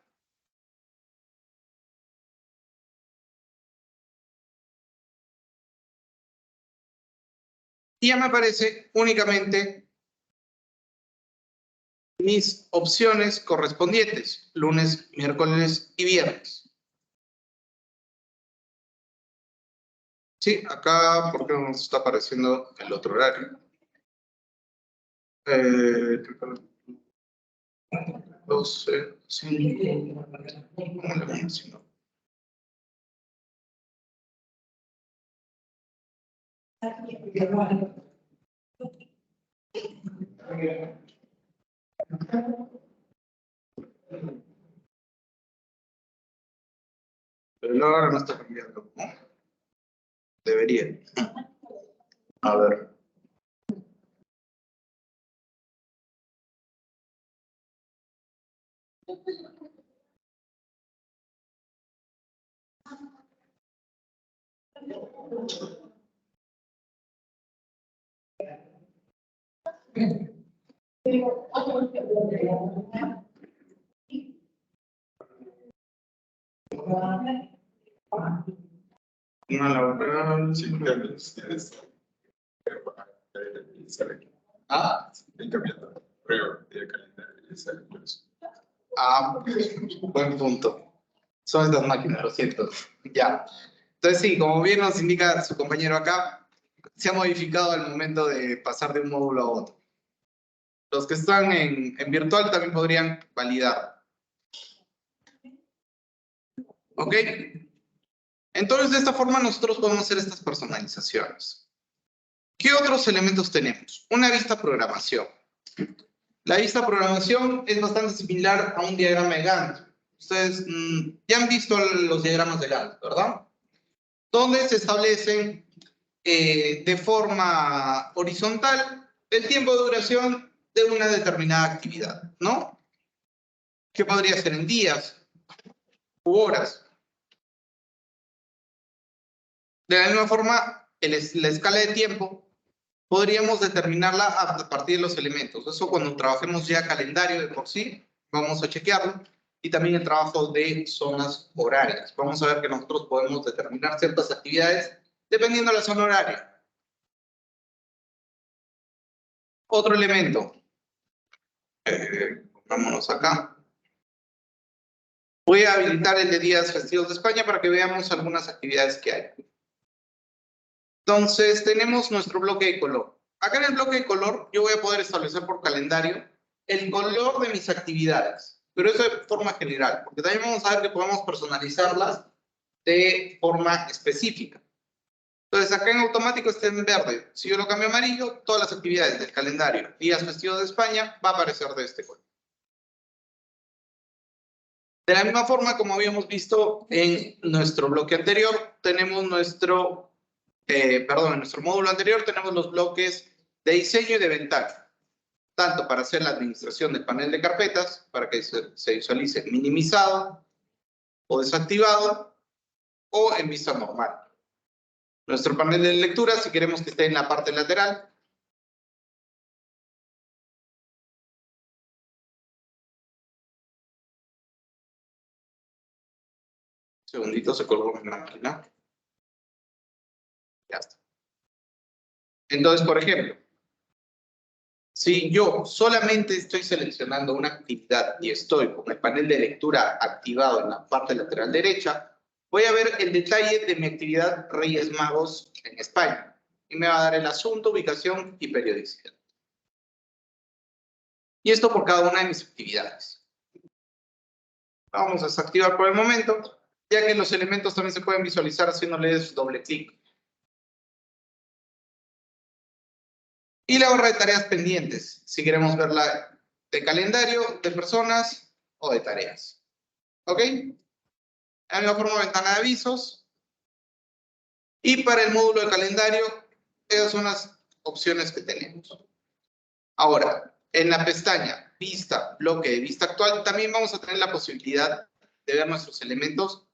Y ya me aparece únicamente mis opciones correspondientes, lunes, miércoles y viernes. Sí, acá, ¿por qué no nos está apareciendo el otro horario? 12, 5, pero no, ahora no está cambiando, ¿no? Debería. A ver. Una laboral, sí, ah, estoy cambiando. Prueba de calendario. Ah, buen punto. Son estas máquinas, lo siento. Ya. Entonces sí, como bien nos indica su compañero acá, se ha modificado al momento de pasar de un módulo a otro. Los que están en virtual también podrían validar. ¿Ok? Entonces, de esta forma nosotros podemos hacer estas personalizaciones. ¿Qué otros elementos tenemos? Una vista programación. La vista programación es bastante similar a un diagrama de Gantt. Ustedes ya han visto los diagramas de Gantt, ¿verdad? Donde se establecen de forma horizontal el tiempo de duración de una determinada actividad, ¿no? Que podría ser en días u horas. De la misma forma, la escala de tiempo podríamos determinarla a partir de los elementos. Eso cuando trabajemos ya calendario de por sí, vamos a chequearlo. Y también el trabajo de zonas horarias. Vamos a ver que nosotros podemos determinar ciertas actividades dependiendo de la zona horaria. Otro elemento. Pongámonos acá. Voy a habilitar el de días festivos de España para que veamos algunas actividades que hay. Entonces, tenemos nuestro bloque de color. Acá en el bloque de color, yo voy a poder establecer por calendario el color de mis actividades, pero eso de forma general, porque también vamos a ver que podemos personalizarlas de forma específica. Entonces, acá en automático está en verde. Si yo lo cambio a amarillo, todas las actividades del calendario días festivos de España va a aparecer de este color. De la misma forma, como habíamos visto en nuestro bloque anterior, tenemos en nuestro módulo anterior tenemos los bloques de diseño y de ventana, tanto para hacer la administración del panel de carpetas, para que se visualice minimizado o desactivado, o en vista normal. Nuestro panel de lectura, si queremos que esté en la parte lateral. Un segundito, se colgó mi máquina. Ya está. Entonces, por ejemplo, si yo solamente estoy seleccionando una actividad y estoy con el panel de lectura activado en la parte lateral derecha, voy a ver el detalle de mi actividad Reyes Magos en España. Y me va a dar el asunto, ubicación y periodicidad. Y esto por cada una de mis actividades. Vamos a desactivar por el momento, ya que los elementos también se pueden visualizar haciéndoles doble clic. Y la barra de tareas pendientes, si queremos verla de calendario, de personas o de tareas. ¿Ok? De la misma forma, ventana de avisos. Y para el módulo de calendario, esas son las opciones que tenemos. Ahora, en la pestaña Vista, bloque de vista actual, también vamos a tener la posibilidad de ver nuestros elementos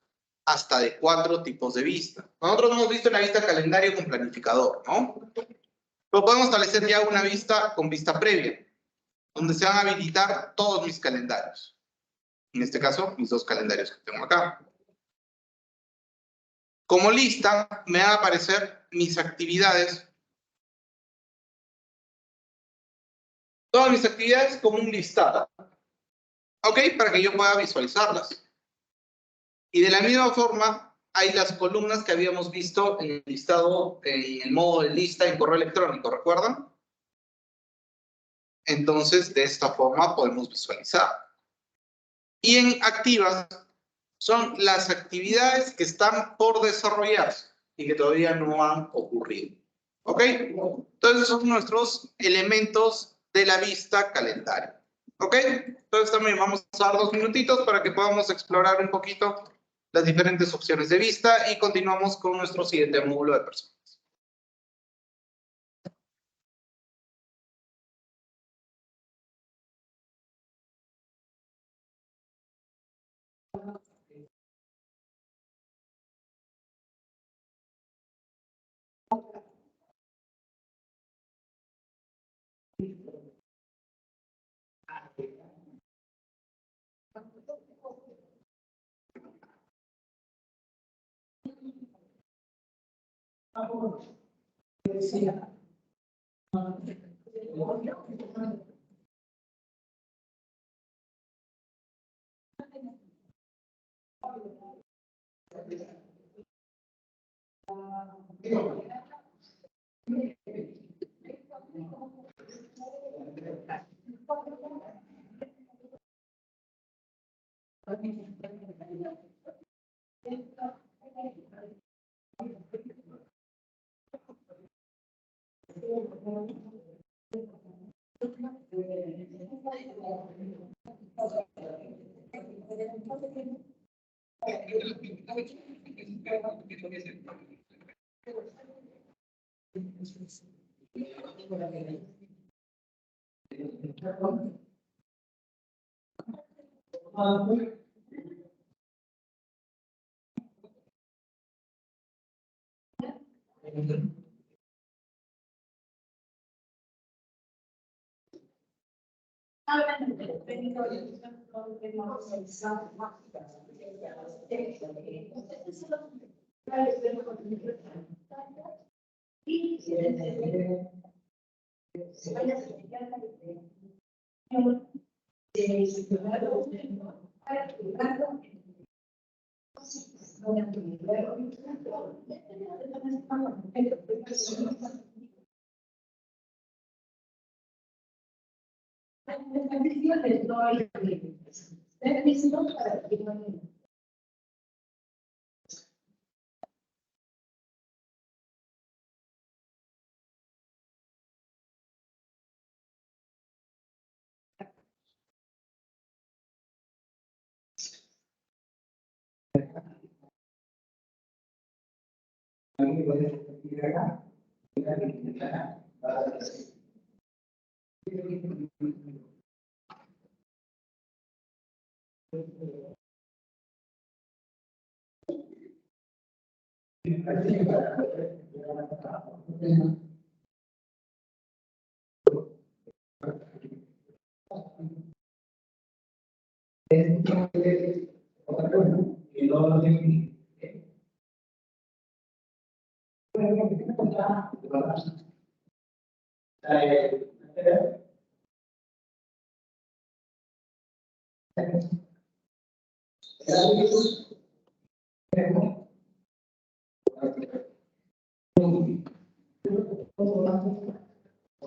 hasta de 4 tipos de vista. Nosotros hemos visto la vista calendario con planificador, ¿no? Pero podemos establecer ya una vista con vista previa, donde se van a habilitar todos mis calendarios. En este caso, mis 2 calendarios que tengo acá. Como lista, me van a aparecer mis actividades todas mis actividades como un listado. ¿Ok? Para que yo pueda visualizarlas. Y de la misma forma, hay las columnas que habíamos visto en el listado, en el modo de lista en correo electrónico, ¿recuerdan? Entonces, de esta forma podemos visualizar. Y en activas son las actividades que están por desarrollarse y que todavía no han ocurrido. ¿Ok? Entonces, esos son nuestros elementos de la vista calendario. ¿Ok? Entonces, también vamos a dar 2 minutitos para que podamos explorar un poquito las diferentes opciones de vista y continuamos con nuestro siguiente módulo de personas.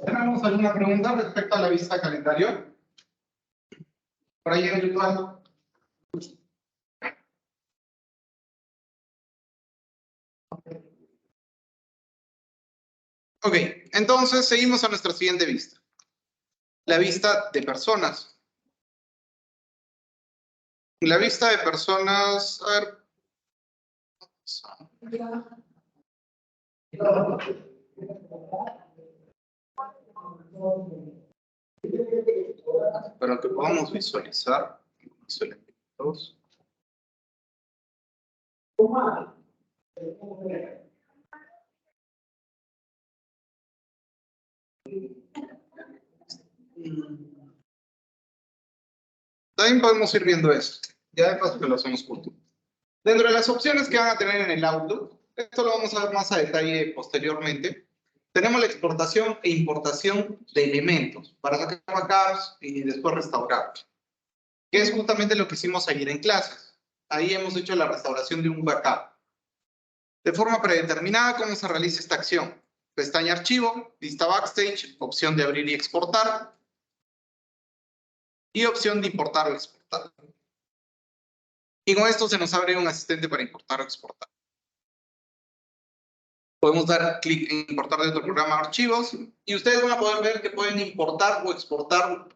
¿Tenemos alguna pregunta respecto a la vista calendario? Por ahí en el virtual. Ok, entonces seguimos a nuestra siguiente vista. La vista de personas. La vista de personas, a ver. Para que podamos visualizar los elementos. También podemos ir viendo esto. Ya de paso que lo hacemos juntos. Dentro de las opciones que van a tener en el Outlook, esto lo vamos a ver más a detalle posteriormente, tenemos la exportación e importación de elementos para sacar backups y después restaurarlos, que es justamente lo que hicimos ayer en clases. Ahí hemos hecho la restauración de un backup. De forma predeterminada, ¿cómo se realiza esta acción? Pestaña Archivo, vista Backstage, opción de abrir y exportar, y opción de importar o exportar. Y con esto se nos abre un asistente para importar o exportar. Podemos dar clic en importar de otro programa archivos y ustedes van a poder ver que pueden importar o exportar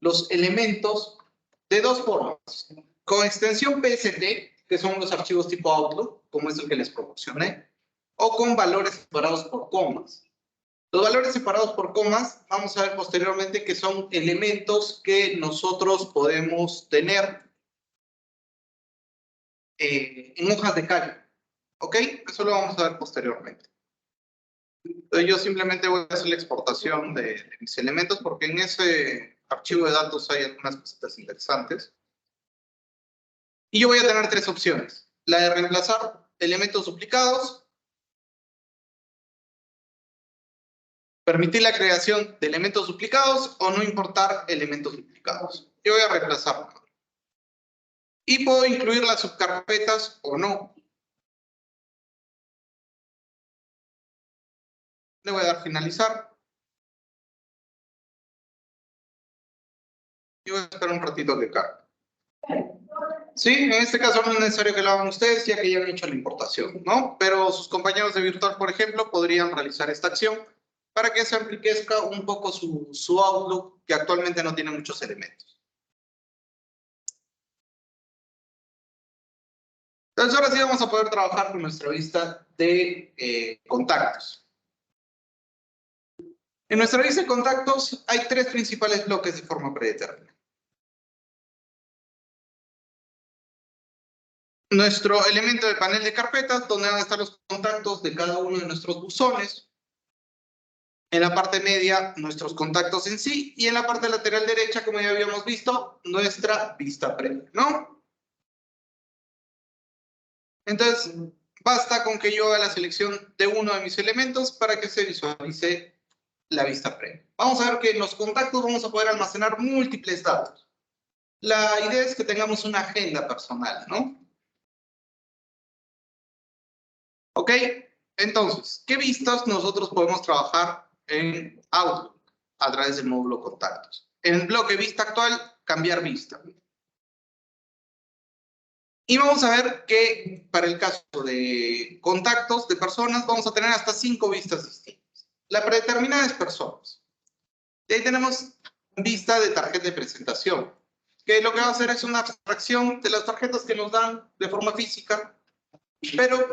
los elementos de dos formas. Con extensión PST, que son los archivos tipo Outlook, como es el que les proporcioné, o con valores separados por comas. Los valores separados por comas, vamos a ver posteriormente que son elementos que nosotros podemos tener en hojas de cálculo. ¿Ok? Eso lo vamos a ver posteriormente. Entonces yo simplemente voy a hacer la exportación de mis elementos porque en ese archivo de datos hay algunas cositas interesantes. Y yo voy a tener tres opciones. La de reemplazar elementos duplicados, permitir la creación de elementos duplicados o no importar elementos duplicados. Yo voy a reemplazar. Y puedo incluir las subcarpetas o no. Le voy a dar finalizar. Y voy a esperar un ratito que cargue. Sí, en este caso no es necesario que lo hagan ustedes, ya que ya han hecho la importación, ¿no? Pero sus compañeros de Virtual, por ejemplo, podrían realizar esta acción para que se enriquezca un poco su Outlook, que actualmente no tiene muchos elementos. Entonces, ahora sí vamos a poder trabajar con nuestra lista de contactos. En nuestra lista de contactos hay tres principales bloques de forma predeterminada. Nuestro elemento de panel de carpetas, donde van a estar los contactos de cada uno de nuestros buzones. En la parte media, nuestros contactos en sí. Y en la parte lateral derecha, como ya habíamos visto, nuestra vista previa, ¿no? Entonces, basta con que yo haga la selección de uno de mis elementos para que se visualice la vista previa. Vamos a ver que en los contactos vamos a poder almacenar múltiples datos. La idea es que tengamos una agenda personal, ¿no? ¿Ok? Entonces, ¿qué vistas nosotros podemos trabajar en Outlook a través del módulo contactos? En el bloque vista actual, cambiar vista. Y vamos a ver que para el caso de contactos de personas, vamos a tener hasta 5 vistas distintas. La predeterminada es personas. Y ahí tenemos vista de tarjeta de presentación, que lo que va a hacer es una abstracción de las tarjetas que nos dan de forma física, pero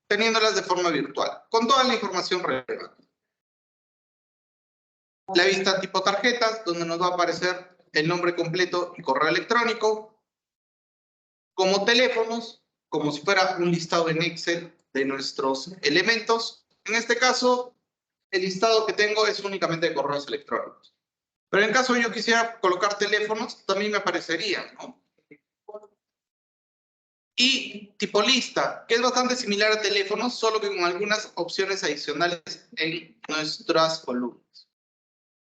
teniéndolas de forma virtual, con toda la información relevante. La vista tipo tarjetas, donde nos va a aparecer el nombre completo y correo electrónico. Como teléfonos, como si fuera un listado en Excel de nuestros elementos. En este caso, el listado que tengo es únicamente de correos electrónicos. Pero en caso yo quisiera colocar teléfonos, también me aparecerían, ¿no? Y tipo lista, que es bastante similar a teléfonos, solo que con algunas opciones adicionales en nuestras columnas.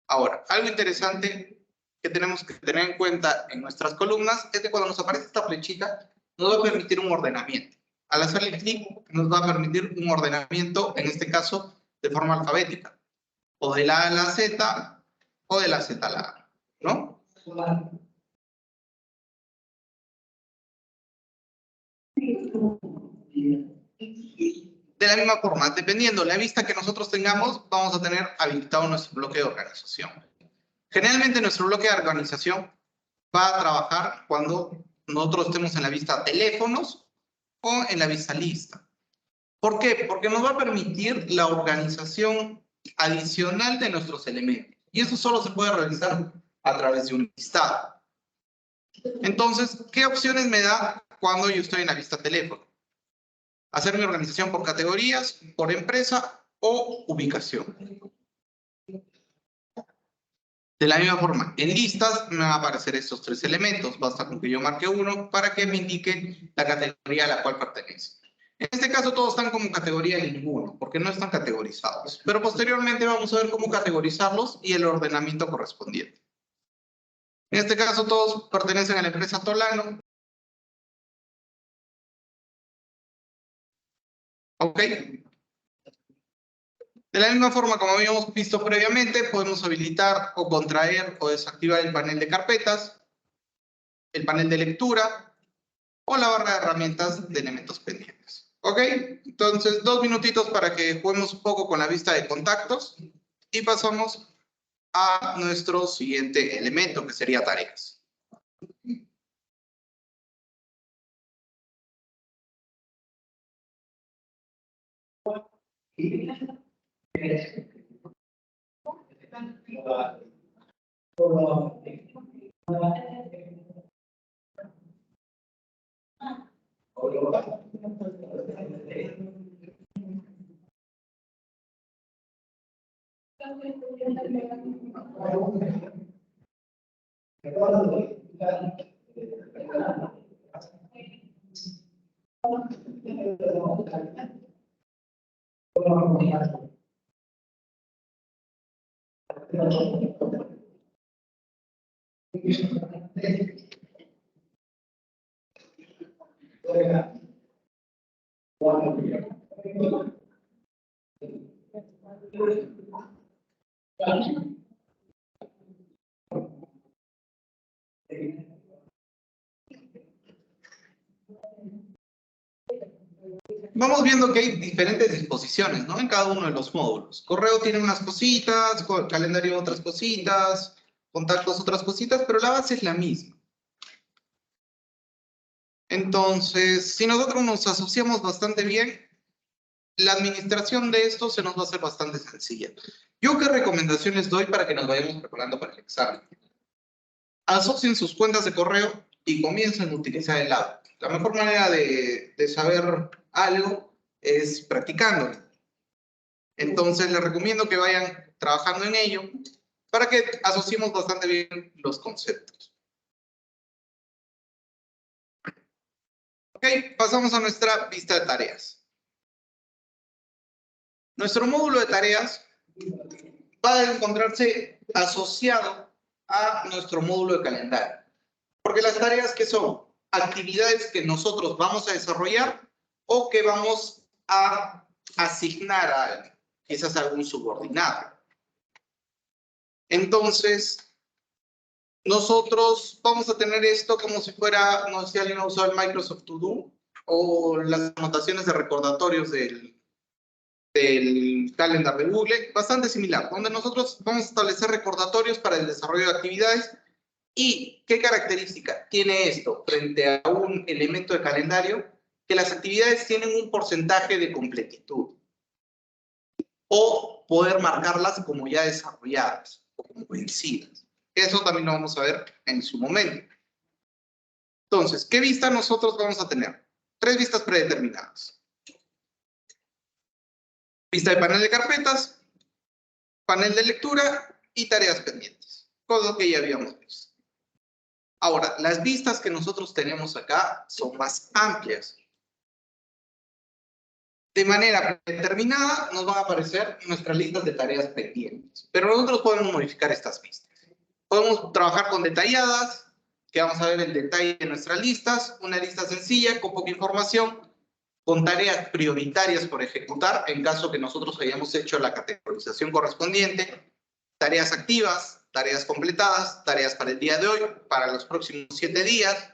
Ahora, algo interesante que tenemos que tener en cuenta en nuestras columnas es que cuando nos aparece esta flechita, nos va a permitir un ordenamiento. Al hacerle clic, nos va a permitir un ordenamiento, en este caso, de forma alfabética. O de la A a la Z, o de la Z a la A, ¿no? De la misma forma, dependiendo de la vista que nosotros tengamos, vamos a tener habilitado nuestro bloque de organización. Generalmente nuestro bloque de organización va a trabajar cuando nosotros estemos en la vista teléfonos o en la vista lista. ¿Por qué? Porque nos va a permitir la organización adicional de nuestros elementos. Y eso solo se puede realizar a través de un listado. Entonces, ¿qué opciones me da cuando yo estoy en la vista teléfono? Hacer mi organización por categorías, por empresa o ubicación. De la misma forma, en listas me van a aparecer estos tres elementos. Basta con que yo marque uno para que me indique la categoría a la cual pertenece. En este caso todos están como categoría ninguno, porque no están categorizados. Pero posteriormente vamos a ver cómo categorizarlos y el ordenamiento correspondiente. En este caso todos pertenecen a la empresa Tolano. ¿Ok? De la misma forma como habíamos visto previamente, podemos habilitar o contraer o desactivar el panel de carpetas, el panel de lectura o la barra de herramientas de elementos pendientes. ¿Ok? Entonces, 2 minutitos para que juguemos un poco con la vista de contactos y pasamos a nuestro siguiente elemento, que sería tareas. Vamos viendo que hay diferentes disposiciones, ¿no? En cada uno de los módulos. Correo tiene unas cositas, calendario otras cositas, contactos otras cositas, pero la base es la misma. Entonces, si nosotros nos asociamos bastante bien, la administración de esto se nos va a hacer bastante sencilla. ¿Yo qué recomendaciones doy para que nos vayamos preparando para el examen? Asocien sus cuentas de correo y comiencen a utilizar el Outlook. La mejor manera de saber algo es practicándolo. Entonces, les recomiendo que vayan trabajando en ello para que asociemos bastante bien los conceptos. Ok, pasamos a nuestra vista de tareas. Nuestro módulo de tareas va a encontrarse asociado a nuestro módulo de calendario. Porque las tareas que son actividades que nosotros vamos a desarrollar o que vamos a asignar a alguien, quizás a algún subordinado. Entonces, nosotros vamos a tener esto como si fuera, no sé si alguien ha usado el Microsoft To Do o las anotaciones de recordatorios del calendar de Google, bastante similar, donde nosotros vamos a establecer recordatorios para el desarrollo de actividades. ¿Y qué característica tiene esto frente a un elemento de calendario? Que las actividades tienen un porcentaje de completitud o poder marcarlas como ya desarrolladas o como vencidas. Eso también lo vamos a ver en su momento. Entonces, ¿qué vista nosotros vamos a tener? 3 vistas predeterminadas. Vista de panel de carpetas, panel de lectura y tareas pendientes. Cosa que ya habíamos visto. Ahora, las vistas que nosotros tenemos acá son más amplias. De manera predeterminada nos van a aparecer nuestras listas de tareas pendientes. Pero nosotros podemos modificar estas vistas. Podemos trabajar con detalladas, que vamos a ver el detalle de nuestras listas. Una lista sencilla, con poca información, con tareas prioritarias por ejecutar, en caso que nosotros hayamos hecho la categorización correspondiente. Tareas activas, tareas completadas, tareas para el día de hoy, para los próximos 7 días,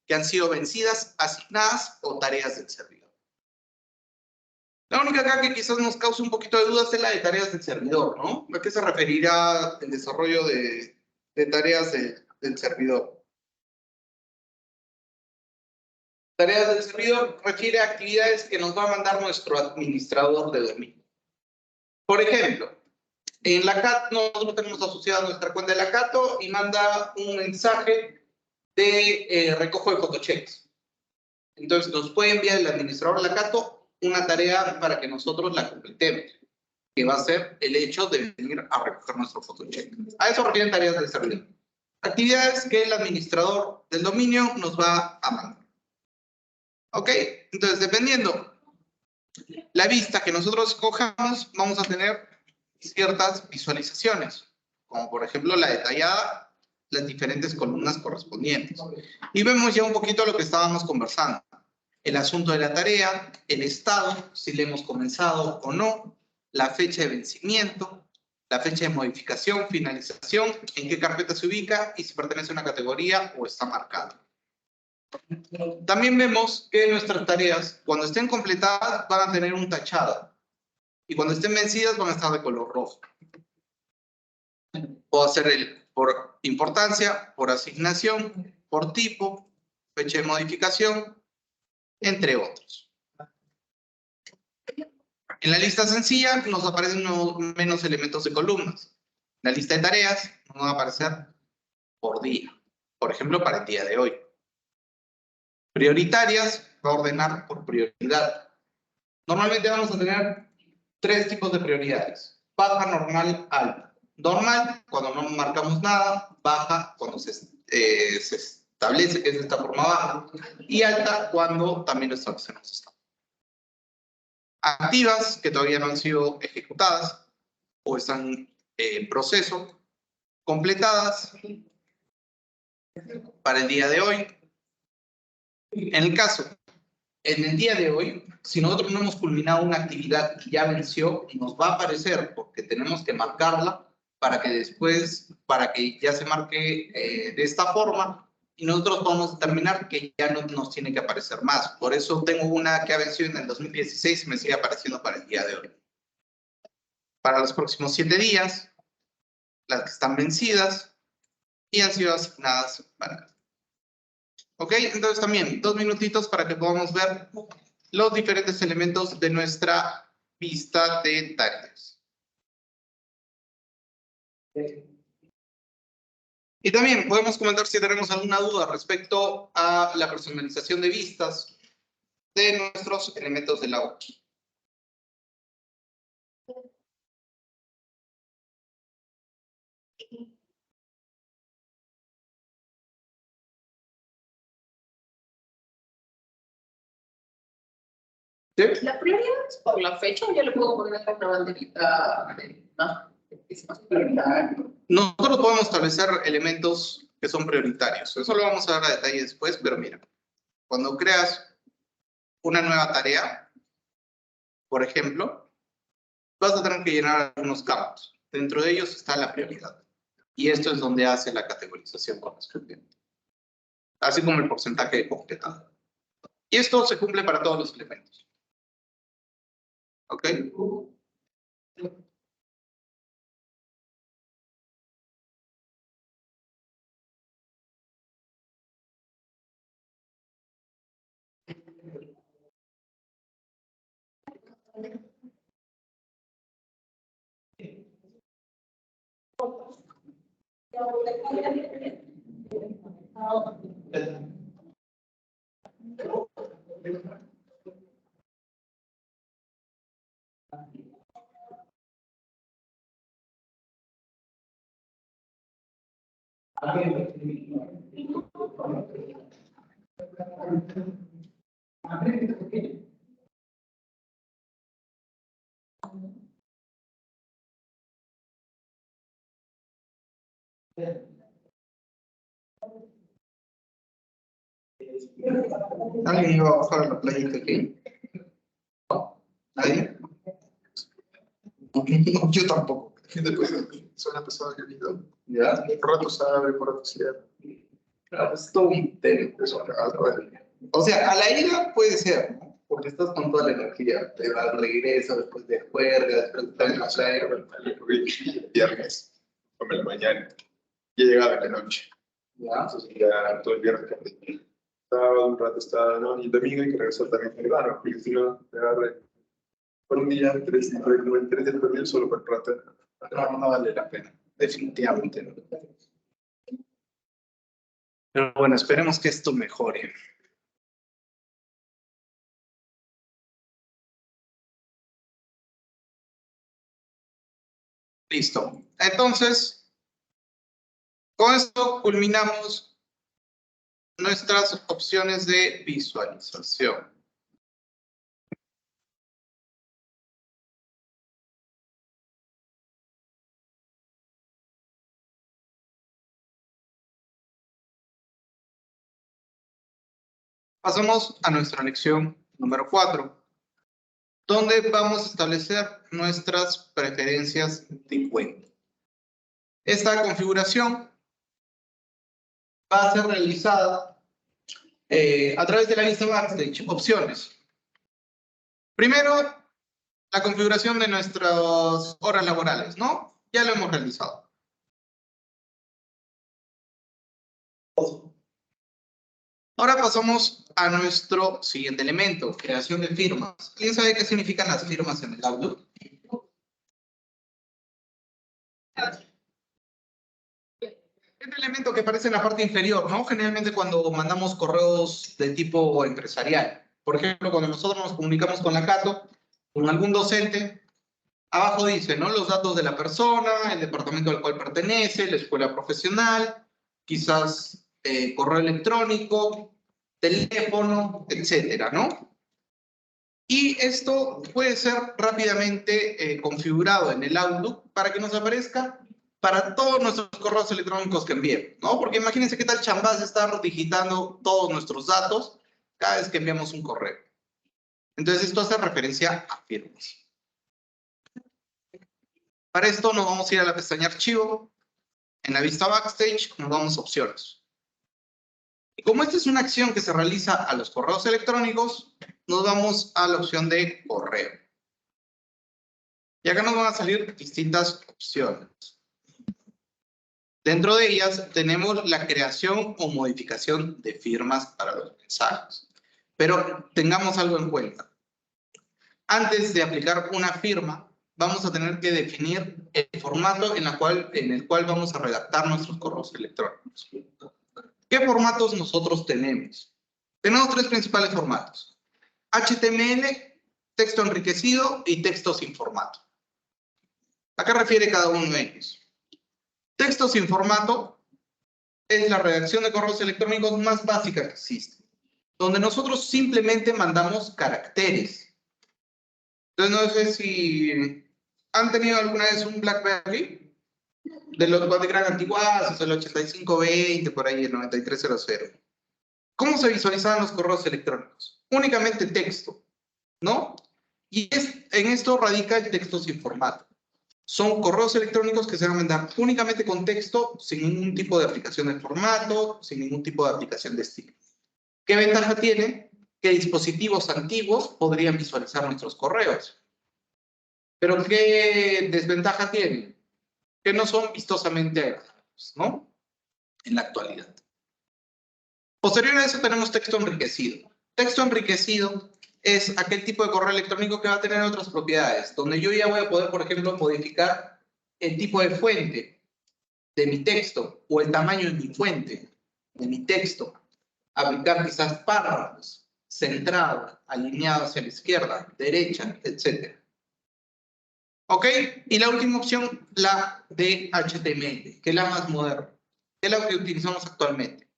que han sido vencidas, asignadas o tareas del servidor. La única acá que quizás nos cause un poquito de dudas es la de tareas del servidor, ¿no? ¿A qué se referirá el desarrollo de tareas del servidor? Tareas del servidor refiere a actividades que nos va a mandar nuestro administrador de dominio. Por ejemplo, en la CAT nosotros tenemos asociada nuestra cuenta de la Cato y manda un mensaje de recojo de photochecks. Entonces nos puede enviar el administrador de la Cato una tarea para que nosotros la completemos, que va a ser el hecho de venir a recoger nuestro photocheck. A eso refieren tareas del servidor. Actividades que el administrador del dominio nos va a mandar. ¿Ok? Entonces, dependiendo La vista que nosotros escojamos, vamos a tener ciertas visualizaciones, como por ejemplo la detallada, las diferentes columnas correspondientes. Y vemos ya un poquito lo que estábamos conversando. El asunto de la tarea, el estado, si le hemos comenzado o no, la fecha de vencimiento, la fecha de modificación, finalización, en qué carpeta se ubica y si pertenece a una categoría o está marcado. También vemos que nuestras tareas, cuando estén completadas, van a tener un tachado. Y cuando estén vencidas, van a estar de color rojo. Puedo hacer por importancia, por asignación, por tipo, fecha de modificación, entre otros. En la lista sencilla nos aparecen menos elementos de columnas. En la lista de tareas nos van a aparecer por día. Por ejemplo, para el día de hoy. Prioritarias, va a ordenar por prioridad. Normalmente vamos a tener 3 tipos de prioridades. Baja, normal, alta. Normal, cuando no marcamos nada. Baja, cuando se establece que es de esta forma baja. Y alta, cuando también lo establecemos esta. Activas, que todavía no han sido ejecutadas o están en proceso. Completadas para el día de hoy. En el caso, en el día de hoy, si nosotros no hemos culminado una actividad que ya venció, nos va a aparecer porque tenemos que marcarla para que después, para que ya se marque de esta forma y nosotros podamos determinar que ya no nos tiene que aparecer más. Por eso tengo una que ha vencido en el 2016 y me sigue apareciendo para el día de hoy. Para los próximos 7 días, las que están vencidas y han sido asignadas para... ¿Ok? Entonces también 2 minutitos para que podamos ver los diferentes elementos de nuestra vista de tareas. Y también podemos comentar si tenemos alguna duda respecto a la personalización de vistas de nuestros elementos de la hoja. ¿Sí? La prioridad es por la fecha o ya le puedo poner acá una banderita es más prioritario. Nosotros podemos establecer elementos que son prioritarios. Eso lo vamos a ver a detalle después, pero mira, cuando creas una nueva tarea, por ejemplo, vas a tener que llenar algunos campos. Dentro de ellos está la prioridad. Y esto es donde hace la categorización correspondiente. Así como el porcentaje de completado. Y esto se cumple para todos los elementos. ¿Ok? ¿Alguien iba a bajar a la playa aquí? ¿Nadie? No, yo tampoco. Suena pesado que vida. ¿Ya? Por rato se abre, por rato cierra. Claro, es todo un tema. Eso, bueno. O sea, a la ida puede ser, ¿no? Porque estás con toda la energía. Te va al regreso, después de juerga, después de estar en la playa. Viernes, come la mañana. Y he llegado en la noche. ¿Ya? Entonces ya todo el viernes que sábado, un rato estaba, ¿no? Y el domingo hay que regresar también temprano, porque si no, te agarre por un día, 3 días perdido solo por el rato. No vale la pena. Definitivamente no. Pero bueno, esperemos que esto mejore. Listo. Entonces, con esto culminamos nuestras opciones de visualización. Pasamos a nuestra lección número 4, donde vamos a establecer nuestras preferencias de cuenta. Esta configuración va a ser realizada a través de la lista Backstage, opciones. Primero, la configuración de nuestras horas laborales, ¿no? Ya lo hemos realizado. Ahora pasamos a nuestro siguiente elemento, creación de firmas. ¿Alguien sabe qué significan las firmas en el Outlook? Este elemento que aparece en la parte inferior, ¿no? Generalmente cuando mandamos correos de tipo empresarial. Por ejemplo, cuando nosotros nos comunicamos con la Cato, con algún docente, abajo dice, ¿no? Los datos de la persona, el departamento al cual pertenece, la escuela profesional, quizás correo electrónico, teléfono, etcétera, ¿no? Y esto puede ser rápidamente configurado en el Outlook para que nos aparezca para todos nuestros correos electrónicos que enviemos, ¿no? Porque imagínense qué tal chambás estar digitando todos nuestros datos cada vez que enviamos un correo. Entonces esto hace referencia a firmas. Para esto nos vamos a ir a la pestaña Archivo. En la vista Backstage nos vamos a Opciones. Y como esta es una acción que se realiza a los correos electrónicos, nos vamos a la opción de Correo. Y acá nos van a salir distintas opciones. Dentro de ellas tenemos la creación o modificación de firmas para los mensajes. Pero tengamos algo en cuenta. Antes de aplicar una firma, vamos a tener que definir el formato en el cual vamos a redactar nuestros correos electrónicos. ¿Qué formatos nosotros tenemos? Tenemos tres principales formatos: HTML, texto enriquecido y texto sin formato. ¿A qué refiere cada uno de ellos? Texto sin formato es la redacción de correos electrónicos más básica que existe, donde nosotros simplemente mandamos caracteres. Entonces, no sé si han tenido alguna vez un BlackBerry, de los de gran antigüedad, el 8520, por ahí el 9300. ¿Cómo se visualizaban los correos electrónicos? Únicamente texto, ¿no? Y en esto radica el texto sin formato. Son correos electrónicos que se van a mandar únicamente con texto, sin ningún tipo de aplicación de formato, sin ningún tipo de aplicación de estilo. ¿Qué ventaja tiene? Que dispositivos antiguos podrían visualizar nuestros correos. Pero ¿qué desventaja tiene? Que no son vistosamente agradables, ¿no? En la actualidad. Posterior a eso tenemos texto enriquecido. Texto enriquecido es aquel tipo de correo electrónico que va a tener otras propiedades, donde yo ya voy a poder, por ejemplo, modificar el tipo de fuente de mi texto o el tamaño de mi fuente de mi texto, aplicar quizás párrafos, centrado, alineado hacia la izquierda, derecha, etc. ¿Ok? Y la última opción, la de HTML, que es la más moderna, que es la que utilizamos actualmente.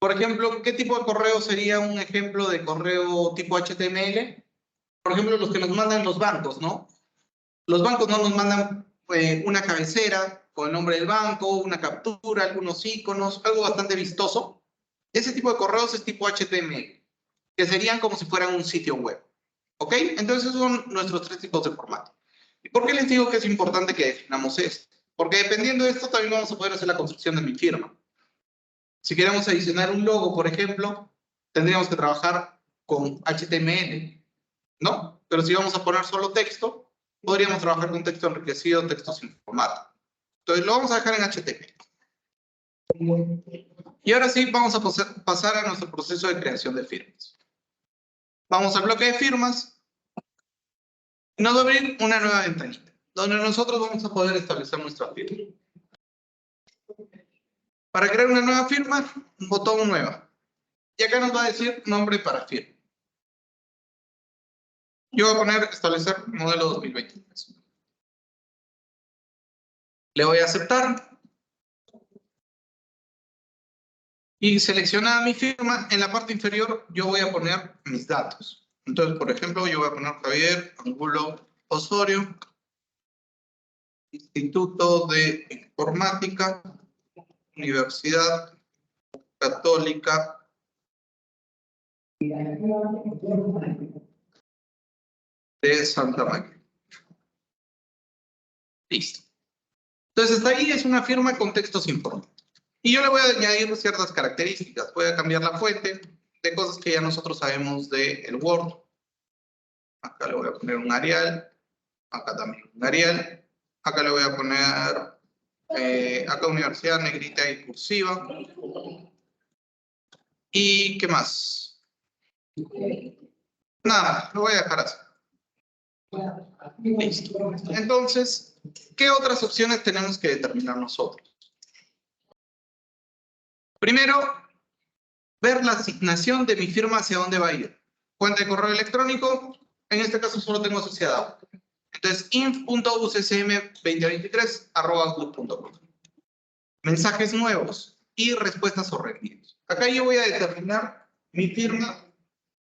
Por ejemplo, ¿qué tipo de correo sería un ejemplo de correo tipo HTML? Por ejemplo, los que nos mandan los bancos, ¿no? Los bancos no nos mandan una cabecera con el nombre del banco, una captura, algunos iconos, algo bastante vistoso. Ese tipo de correos es tipo HTML, que serían como si fueran un sitio web. ¿Ok? Entonces, esos son nuestros tres tipos de formato. ¿Y por qué les digo que es importante que definamos esto? Porque dependiendo de esto, también vamos a poder hacer la construcción de mi firma. Si queremos adicionar un logo, por ejemplo, tendríamos que trabajar con HTML, ¿no? Pero si vamos a poner solo texto, podríamos trabajar con texto enriquecido, texto sin formato. Entonces lo vamos a dejar en HTML. Y ahora sí, vamos a pasar a nuestro proceso de creación de firmas. Vamos al bloque de firmas. Y nos va a abrir una nueva ventanita, donde nosotros vamos a poder establecer nuestra firma. Para crear una nueva firma, un botón nueva. Y acá nos va a decir nombre para firma. Yo voy a poner establecer modelo 2023. Le voy a aceptar. Y seleccionada mi firma, en la parte inferior yo voy a poner mis datos. Entonces, por ejemplo, yo voy a poner Javier Angulo Osorio, Instituto de Informática, Universidad Católica de Santa María. Listo. Entonces, hasta ahí es una firma con texto sin forma. Y yo le voy a añadir ciertas características. Voy a cambiar la fuente de cosas que ya nosotros sabemos del Word. Acá le voy a poner un Arial. Acá también un Arial. Acá le voy a poner, acá Universidad negrita y cursiva. ¿Y qué más? Nada, lo voy a dejar así. Listo. Entonces, ¿qué otras opciones tenemos que determinar nosotros? Primero, ver la asignación de mi firma hacia dónde va a ir. Cuenta de correo electrónico, en este caso solo tengo asociado. Entonces, inf.uccm2023@outlook.com. Mensajes nuevos y respuestas o reenvíos. Acá yo voy a determinar mi firma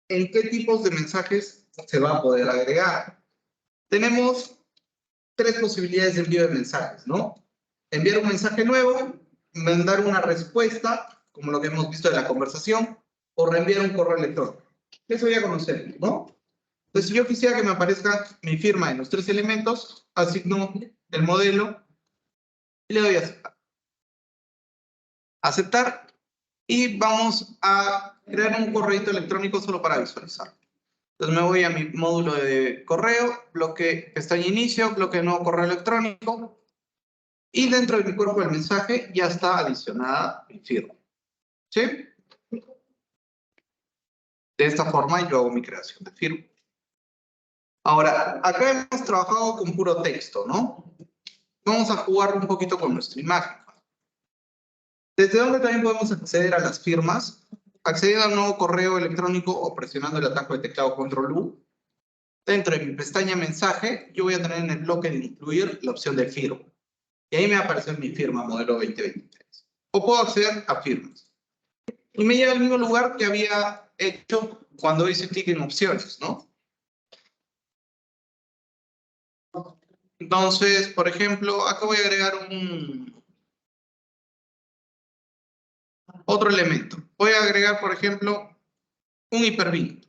en qué tipos de mensajes se va a poder agregar. Tenemos tres posibilidades de envío de mensajes, ¿no? Enviar un mensaje nuevo, mandar una respuesta, como lo que hemos visto de la conversación, o reenviar un correo electrónico. Eso ya conocemos, ¿no? Entonces, si yo quisiera que me aparezca mi firma en los tres elementos, asigno el modelo y le doy a aceptar. Aceptar y vamos a crear un correo electrónico solo para visualizar. Entonces me voy a mi módulo de correo, bloque pestaña inicio, bloque de nuevo correo electrónico y dentro de mi cuerpo del mensaje ya está adicionada mi firma. ¿Sí? De esta forma yo hago mi creación de firma. Ahora, acá hemos trabajado con puro texto, ¿no? Vamos a jugar un poquito con nuestra imagen. ¿Desde dónde también podemos acceder a las firmas? Accediendo al nuevo correo electrónico o presionando el atajo de teclado Control-U. Dentro de mi pestaña mensaje, yo voy a tener en el bloque de incluir la opción de firma. Y ahí me va a aparecer mi firma modelo 2023. O puedo acceder a firmas. Y me lleva al mismo lugar que había hecho cuando hice clic en opciones, ¿no? Entonces, por ejemplo, acá voy a agregar otro elemento. Voy a agregar, por ejemplo, un hipervínculo.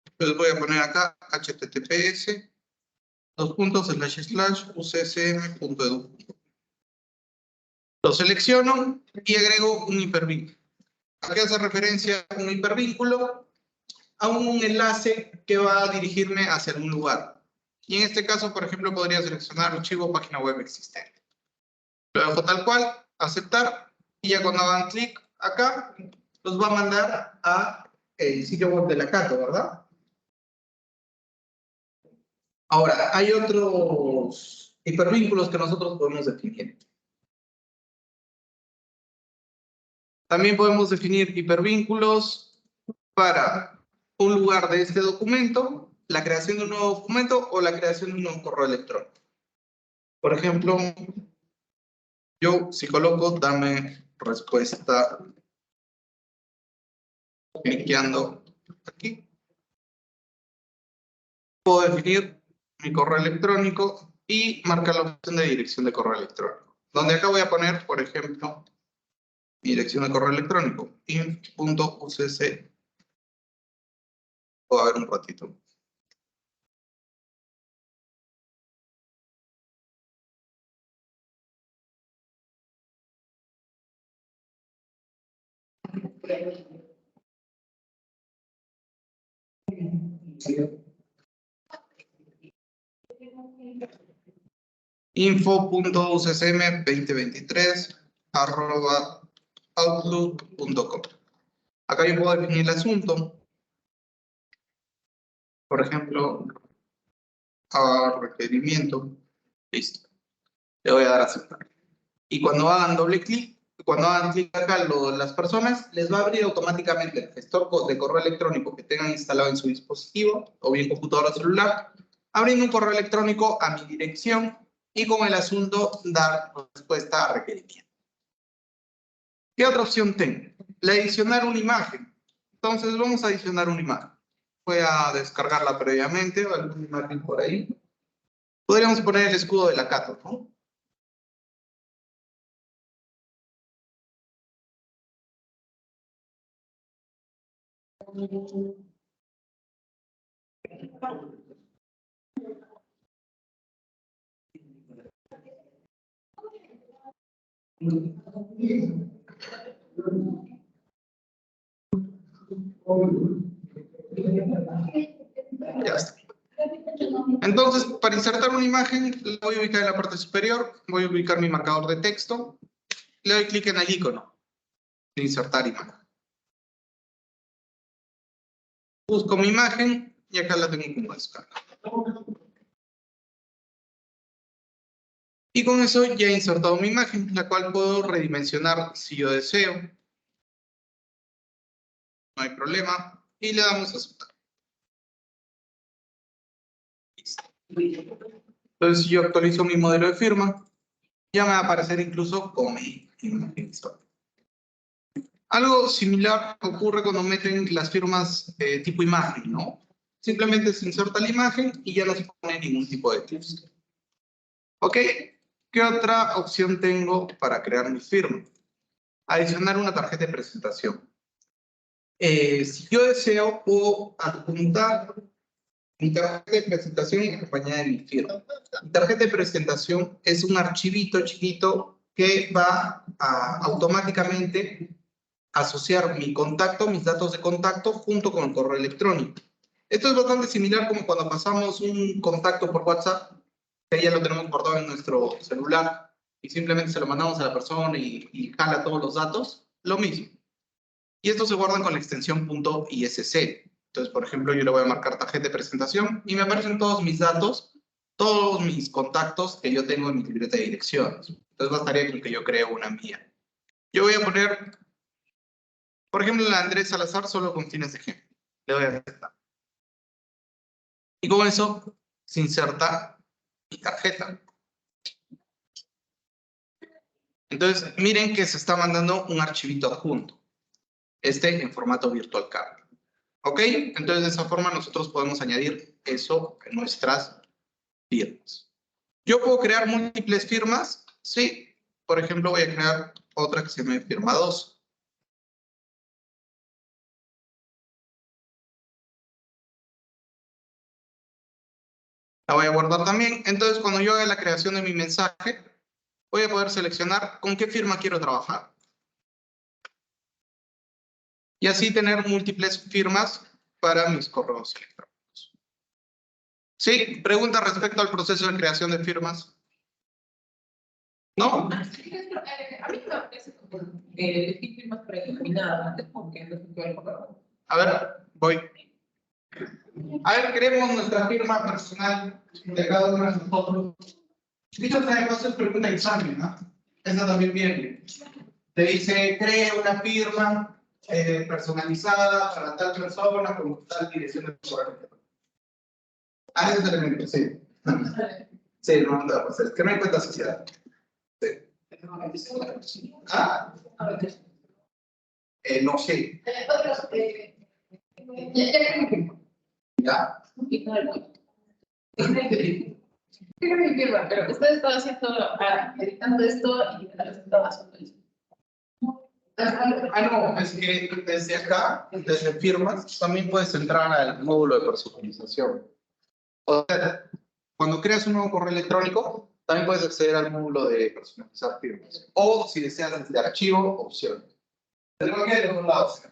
Entonces voy a poner acá https://ucsm.edu. Lo selecciono y agrego un hipervínculo. Aquí hace referencia a un hipervínculo a un enlace que va a dirigirme hacia algún lugar. Y en este caso, por ejemplo, podría seleccionar archivo o página web existente. Lo dejo tal cual, aceptar, y ya cuando hagan clic acá, los va a mandar a el sitio web de la Cato, ¿verdad? Ahora, hay otros hipervínculos que nosotros podemos definir. También podemos definir hipervínculos para un lugar de este documento, la creación de un nuevo documento o la creación de un nuevo correo electrónico. Por ejemplo, yo si coloco dame respuesta cliqueando aquí, puedo definir mi correo electrónico y marcar la opción de dirección de correo electrónico. Donde acá voy a poner, por ejemplo, mi dirección de correo electrónico, inf.ucc. Puedo ver un ratito. info.uccm2023@outlook.com. Acá yo puedo definir el asunto. Por ejemplo, a requerimiento. Listo. Le voy a dar a aceptar. Y cuando hagan doble clic, cuando hagan clic acá las personas, les va a abrir automáticamente el gestor de correo electrónico que tengan instalado en su dispositivo o bien computadora o celular, abriendo un correo electrónico a mi dirección y con el asunto dar respuesta a requerimiento. ¿Qué otra opción tengo? La adicionar una imagen. Entonces vamos a adicionar una imagen. Voy a descargarla previamente o alguna imagen por ahí. Podríamos poner el escudo de la Cato, ¿no? Ya está. Entonces, para insertar una imagen, la voy a ubicar en la parte superior, voy a ubicar mi marcador de texto, le doy clic en el icono de insertar imagen. Busco mi imagen y acá la tengo como descarga. Y con eso ya he insertado mi imagen, la cual puedo redimensionar si yo deseo. No hay problema. Y le damos a aceptar. Listo. Entonces, si yo actualizo mi modelo de firma, ya me va a aparecer incluso con mi imagen. Algo similar ocurre cuando meten las firmas tipo imagen, ¿no? Simplemente se inserta la imagen y ya no se pone ningún tipo de texto. ¿Ok? ¿Qué otra opción tengo para crear mi firma? Adicionar una tarjeta de presentación. Si yo deseo, puedo adjuntar mi tarjeta de presentación acompañada de mi firma. Mi tarjeta de presentación es un archivito chiquito que va a automáticamente asociar mi contacto, mis datos de contacto, junto con el correo electrónico. Esto es bastante similar como cuando pasamos un contacto por WhatsApp, que ya lo tenemos guardado en nuestro celular, y simplemente se lo mandamos a la persona y jala todos los datos. Lo mismo. Y estos se guardan con la extensión .isc. Entonces, por ejemplo, yo le voy a marcar tarjeta de presentación y me aparecen todos mis datos, todos mis contactos que yo tengo en mi libreta de direcciones. Entonces, bastaría con que yo cree una mía. Yo voy a poner, por ejemplo, la Andrés Salazar solo con fines de ejemplo. Le doy a aceptar. Y con eso se inserta mi tarjeta. Entonces, miren que se está mandando un archivito adjunto. En formato virtual card. ¿Ok? Entonces, de esa forma nosotros podemos añadir eso en nuestras firmas. ¿Yo puedo crear múltiples firmas? Sí. Por ejemplo, voy a crear otra que se llame firma 2. La voy a guardar también. Entonces, cuando yo haga la creación de mi mensaje, voy a poder seleccionar con qué firma quiero trabajar. Y así tener múltiples firmas para mis correos electrónicos. ¿Sí? ¿Pregunta respecto al proceso de creación de firmas? ¿No? A mí me parece como elegir firmas predeterminadas, antes porque no se puede correr. A ver, voy. A ver, creemos nuestra firma personal de cada uno de nosotros. Dicho sea de paso, es pregunta de examen, ¿no? Esa también viene. Te dice, cree una firma personalizada para tal persona con tal dirección de correo. Ah, ese es el elemento, sí. Sí, no te va a pasar. ¿Qué me cuenta sociedad? Sí. Ah, no sé. ¿Ya? Quiero mi firma, pero usted estaba haciendo, editando esto y me estaba haciendo eso. No, es que desde acá, desde firmas, también puedes entrar al módulo de personalización. O sea, cuando creas un nuevo correo electrónico, también puedes acceder al módulo de personalizar firmas. O si deseas desde archivo, opción. De cualquiera de los dos lados.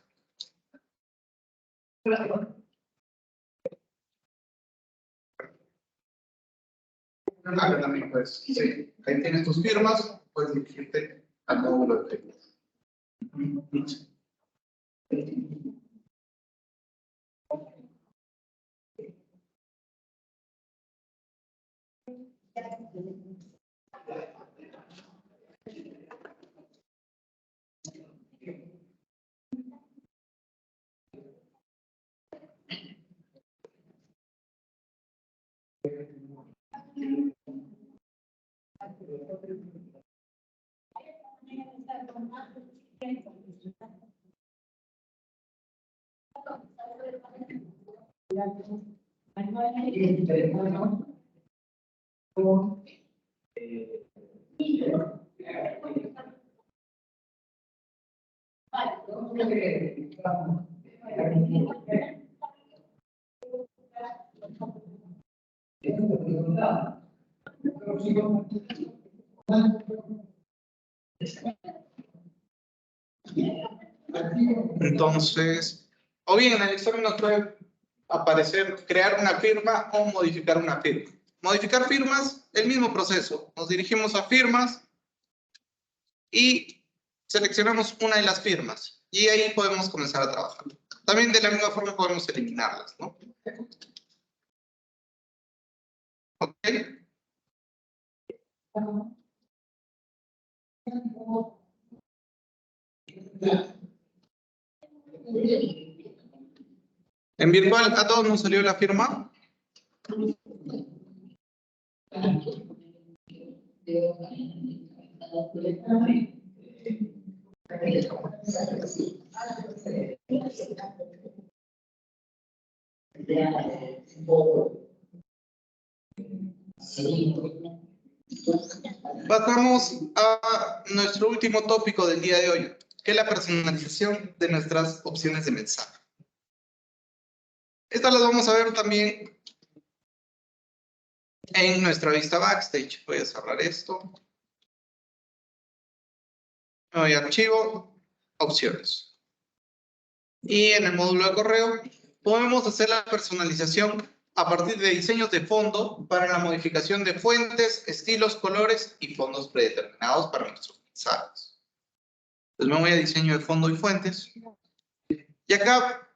Acá también puedes. Sí, ahí tienes tus firmas, puedes dirigirte al módulo de firmas. Entonces, o bien en el examen nos puede aparecer crear una firma o modificar una firma. Modificar firmas, el mismo proceso. Nos dirigimos a firmas y seleccionamos una de las firmas. Y ahí podemos comenzar a trabajar. También de la misma forma podemos eliminarlas, ¿no? ¿Ok? En virtual, ¿a todos nos salió la firma? Pasamos a nuestro último tópico del día de hoy, que es la personalización de nuestras opciones de mensaje. Estas las vamos a ver también en nuestra vista backstage. Voy a cerrar esto. Me voy a archivo, opciones. Y en el módulo de correo podemos hacer la personalización a partir de diseños de fondo para la modificación de fuentes, estilos, colores y fondos predeterminados para nuestros mensajes. Entonces me voy a diseño de fondo y fuentes. Y acá,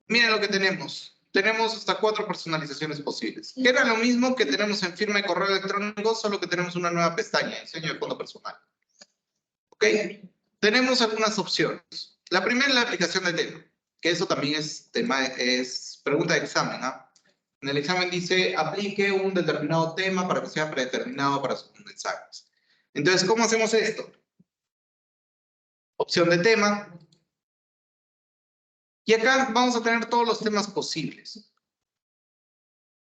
miren lo que tenemos. Tenemos hasta 4 personalizaciones posibles. Que era lo mismo que tenemos en firma y correo electrónico, solo que tenemos una nueva pestaña, diseño de fondo personal. ¿Ok? Tenemos algunas opciones. La primera es la aplicación de tema, que eso también es pregunta de examen, ¿no? En el examen dice, aplique un determinado tema para que sea predeterminado para sus mensajes. Entonces, ¿cómo hacemos esto? Opción de tema. Y acá vamos a tener todos los temas posibles.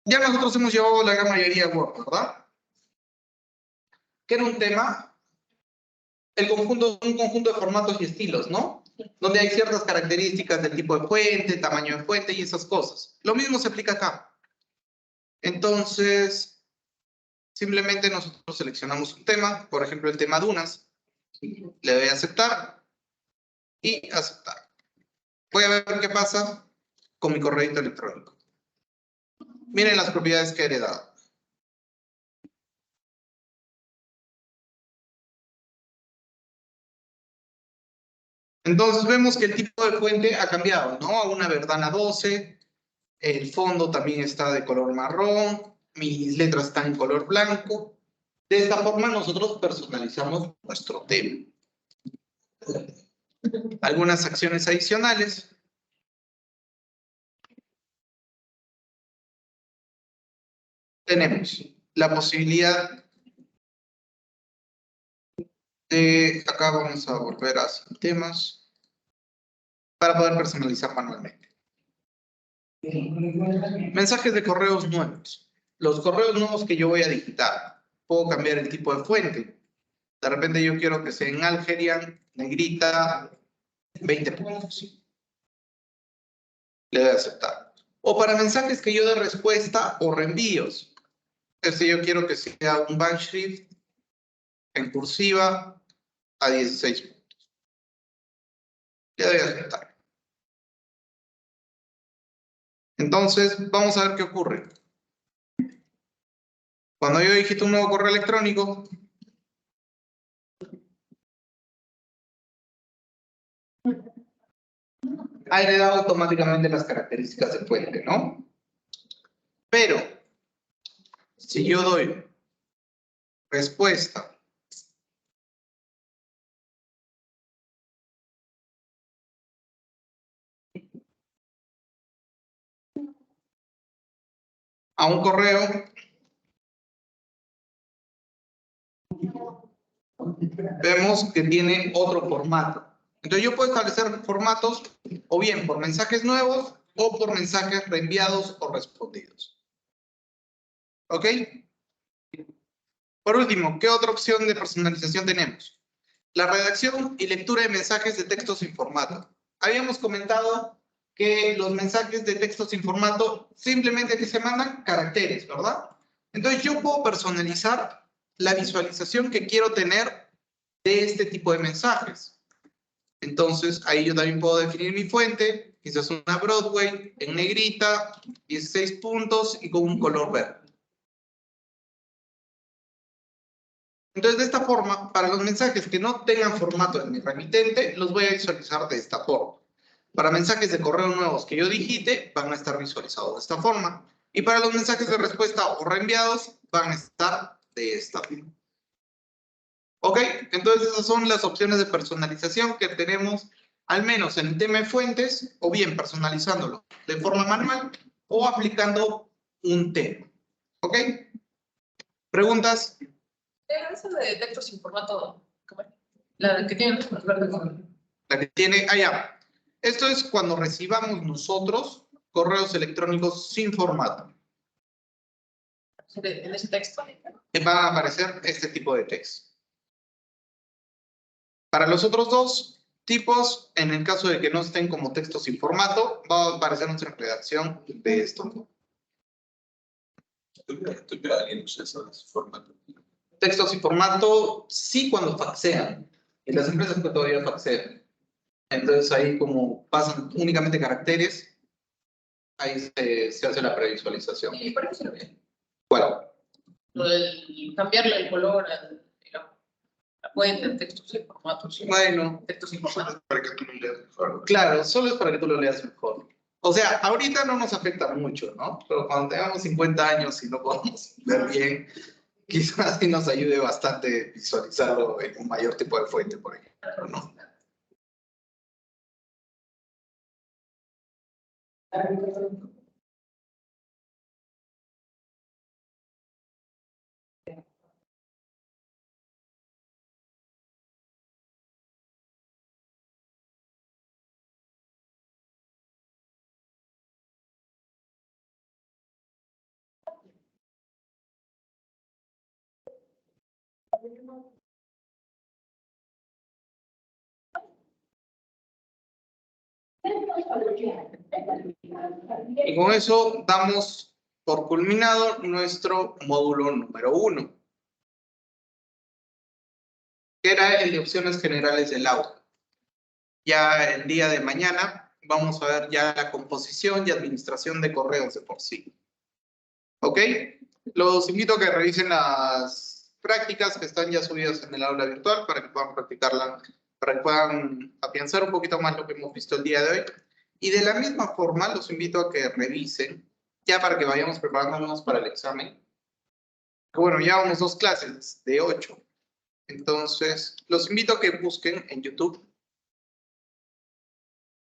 Ya nosotros hemos llevado la gran mayoría de Word, ¿verdad? ¿Qué era un tema? Un conjunto de formatos y estilos, ¿no? Donde hay ciertas características del tipo de fuente, tamaño de fuente y esas cosas. Lo mismo se aplica acá. Entonces, simplemente nosotros seleccionamos un tema, por ejemplo, el tema dunas. Le doy a aceptar y aceptar. Voy a ver qué pasa con mi correo electrónico. Miren las propiedades que he heredado. Entonces vemos que el tipo de fuente ha cambiado, ¿no? A una Verdana 12. El fondo también está de color marrón. Mis letras están en color blanco. De esta forma nosotros personalizamos nuestro tema. Algunas acciones adicionales. Tenemos la posibilidad de, acá vamos a volver a temas, para poder personalizar manualmente. Mensajes de correos nuevos. Los correos nuevos que yo voy a digitar. Puedo cambiar el tipo de fuente. De repente yo quiero que sea en Algerian, negrita, 20 puntos. Le doy a aceptar. O para mensajes que yo dé respuesta o reenvíos. Yo quiero que sea un backshrift en cursiva a 16 puntos. Le doy a aceptar. Entonces, vamos a ver qué ocurre. Cuando yo digito un nuevo correo electrónico, ha heredado automáticamente las características de fuente, ¿no? Pero, si yo doy respuesta a un correo, vemos que tiene otro formato. Entonces yo puedo establecer formatos o bien por mensajes nuevos o por mensajes reenviados o respondidos. ¿Ok? Por último, ¿qué otra opción de personalización tenemos? La redacción y lectura de mensajes de texto sin formato. Habíamos comentado que los mensajes de texto sin formato simplemente que se mandan caracteres, ¿verdad? Entonces yo puedo personalizar la visualización que quiero tener de este tipo de mensajes. Entonces ahí yo también puedo definir mi fuente, quizás una Broadway en negrita, 16 puntos y con un color verde. Entonces, de esta forma, para los mensajes que no tengan formato en mi remitente, los voy a visualizar de esta forma. Para mensajes de correo nuevos que yo digite, van a estar visualizados de esta forma. Y para los mensajes de respuesta o reenviados, van a estar de esta forma. ¿Ok? Entonces, esas son las opciones de personalización que tenemos, al menos en el tema de fuentes, o bien personalizándolo de forma manual o aplicando un tema. ¿Ok? ¿Preguntas? Esa de texto sin formato, ¿cómo es? La que tiene los verdes. La que tiene allá. Esto es cuando recibamos nosotros correos electrónicos sin formato. En ese texto. Van a aparecer este tipo de texto. Para los otros dos tipos, en el caso de que no estén como texto sin formato, va a aparecer nuestra redacción de esto. ¿Alguien usa ese formato? Texto sin formato, sí cuando faxean. En las empresas que todavía faxean. Entonces ahí como pasan únicamente caracteres, ahí se hace la previsualización. ¿Y para qué sirve? ¿Cuál? Lo del cambiarle el color la fuente, el texto sin formato. Sí. Bueno, Texto sin formato. Para que tú lo leas mejor. claro, solo es para que tú lo leas mejor. O sea, ahorita no nos afecta mucho, ¿no? Pero cuando tengamos 50 años y no podamos ver bien, quizás sí nos ayude bastante visualizarlo en un mayor tipo de fuente, por ejemplo, ¿no? Y con eso damos por culminado nuestro módulo número 1, que era el de opciones generales del auto. Ya el día de mañana vamos a ver ya la composición y administración de correos de por sí. ¿Ok? Los invito a que revisen las prácticas que están ya subidas en el aula virtual para que puedan practicarla, para que puedan afianzar un poquito más lo que hemos visto el día de hoy. Y de la misma forma, los invito a que revisen, ya para que vayamos preparándonos para el examen. Que bueno, ya vamos 2 clases de 8. Entonces, los invito a que busquen en YouTube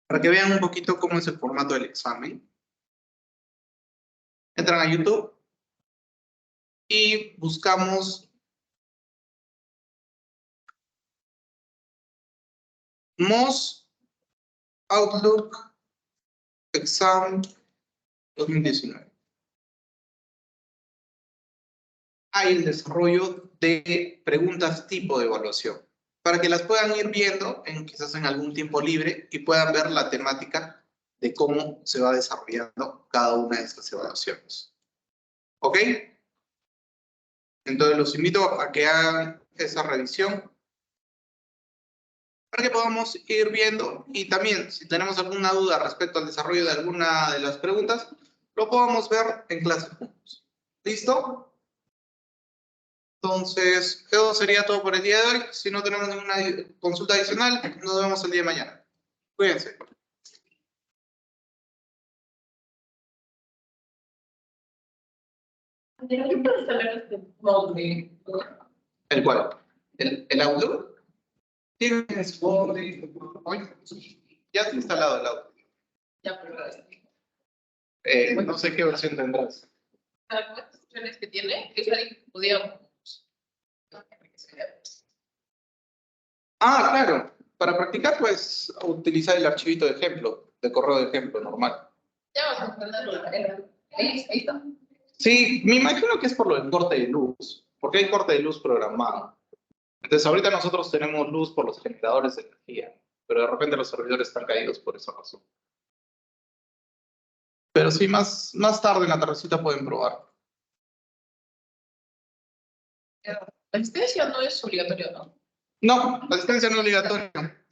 para que vean un poquito cómo es el formato del examen. Entran a YouTube y buscamos MOS Outlook Exam 2019. Hay el desarrollo de preguntas tipo de evaluación, para que las puedan ir viendo quizás en algún tiempo libre y puedan ver la temática de cómo se va desarrollando cada una de estas evaluaciones. ¿Ok? Entonces los invito a que hagan esa revisión para que podamos ir viendo y también si tenemos alguna duda respecto al desarrollo de alguna de las preguntas, lo podamos ver en clase juntos. ¿Listo? Entonces, eso sería todo por el día de hoy. Si no tenemos ninguna consulta adicional, nos vemos el día de mañana. Cuídense. ¿Yo puedo instalar este módulo? ¿El cual? ¿El Outlook? Tienes Word. Ya está instalado el Outlook. Ya, pero No sé qué versión tendrás. las opciones que tiene, que es ahí que podíamos. Ah, claro. Para practicar, pues, utilizar el archivito de ejemplo, de correo de ejemplo normal. Ya vamos a entender. Ahí está. Sí, me imagino que es por lo del corte de luz, porque hay corte de luz programado. Entonces, ahorita nosotros tenemos luz por los generadores de energía, pero de repente los servidores están caídos por esa razón. Pero sí, más tarde en la tardecita pueden probar. La asistencia no es obligatoria, ¿no? No, la asistencia no es obligatoria.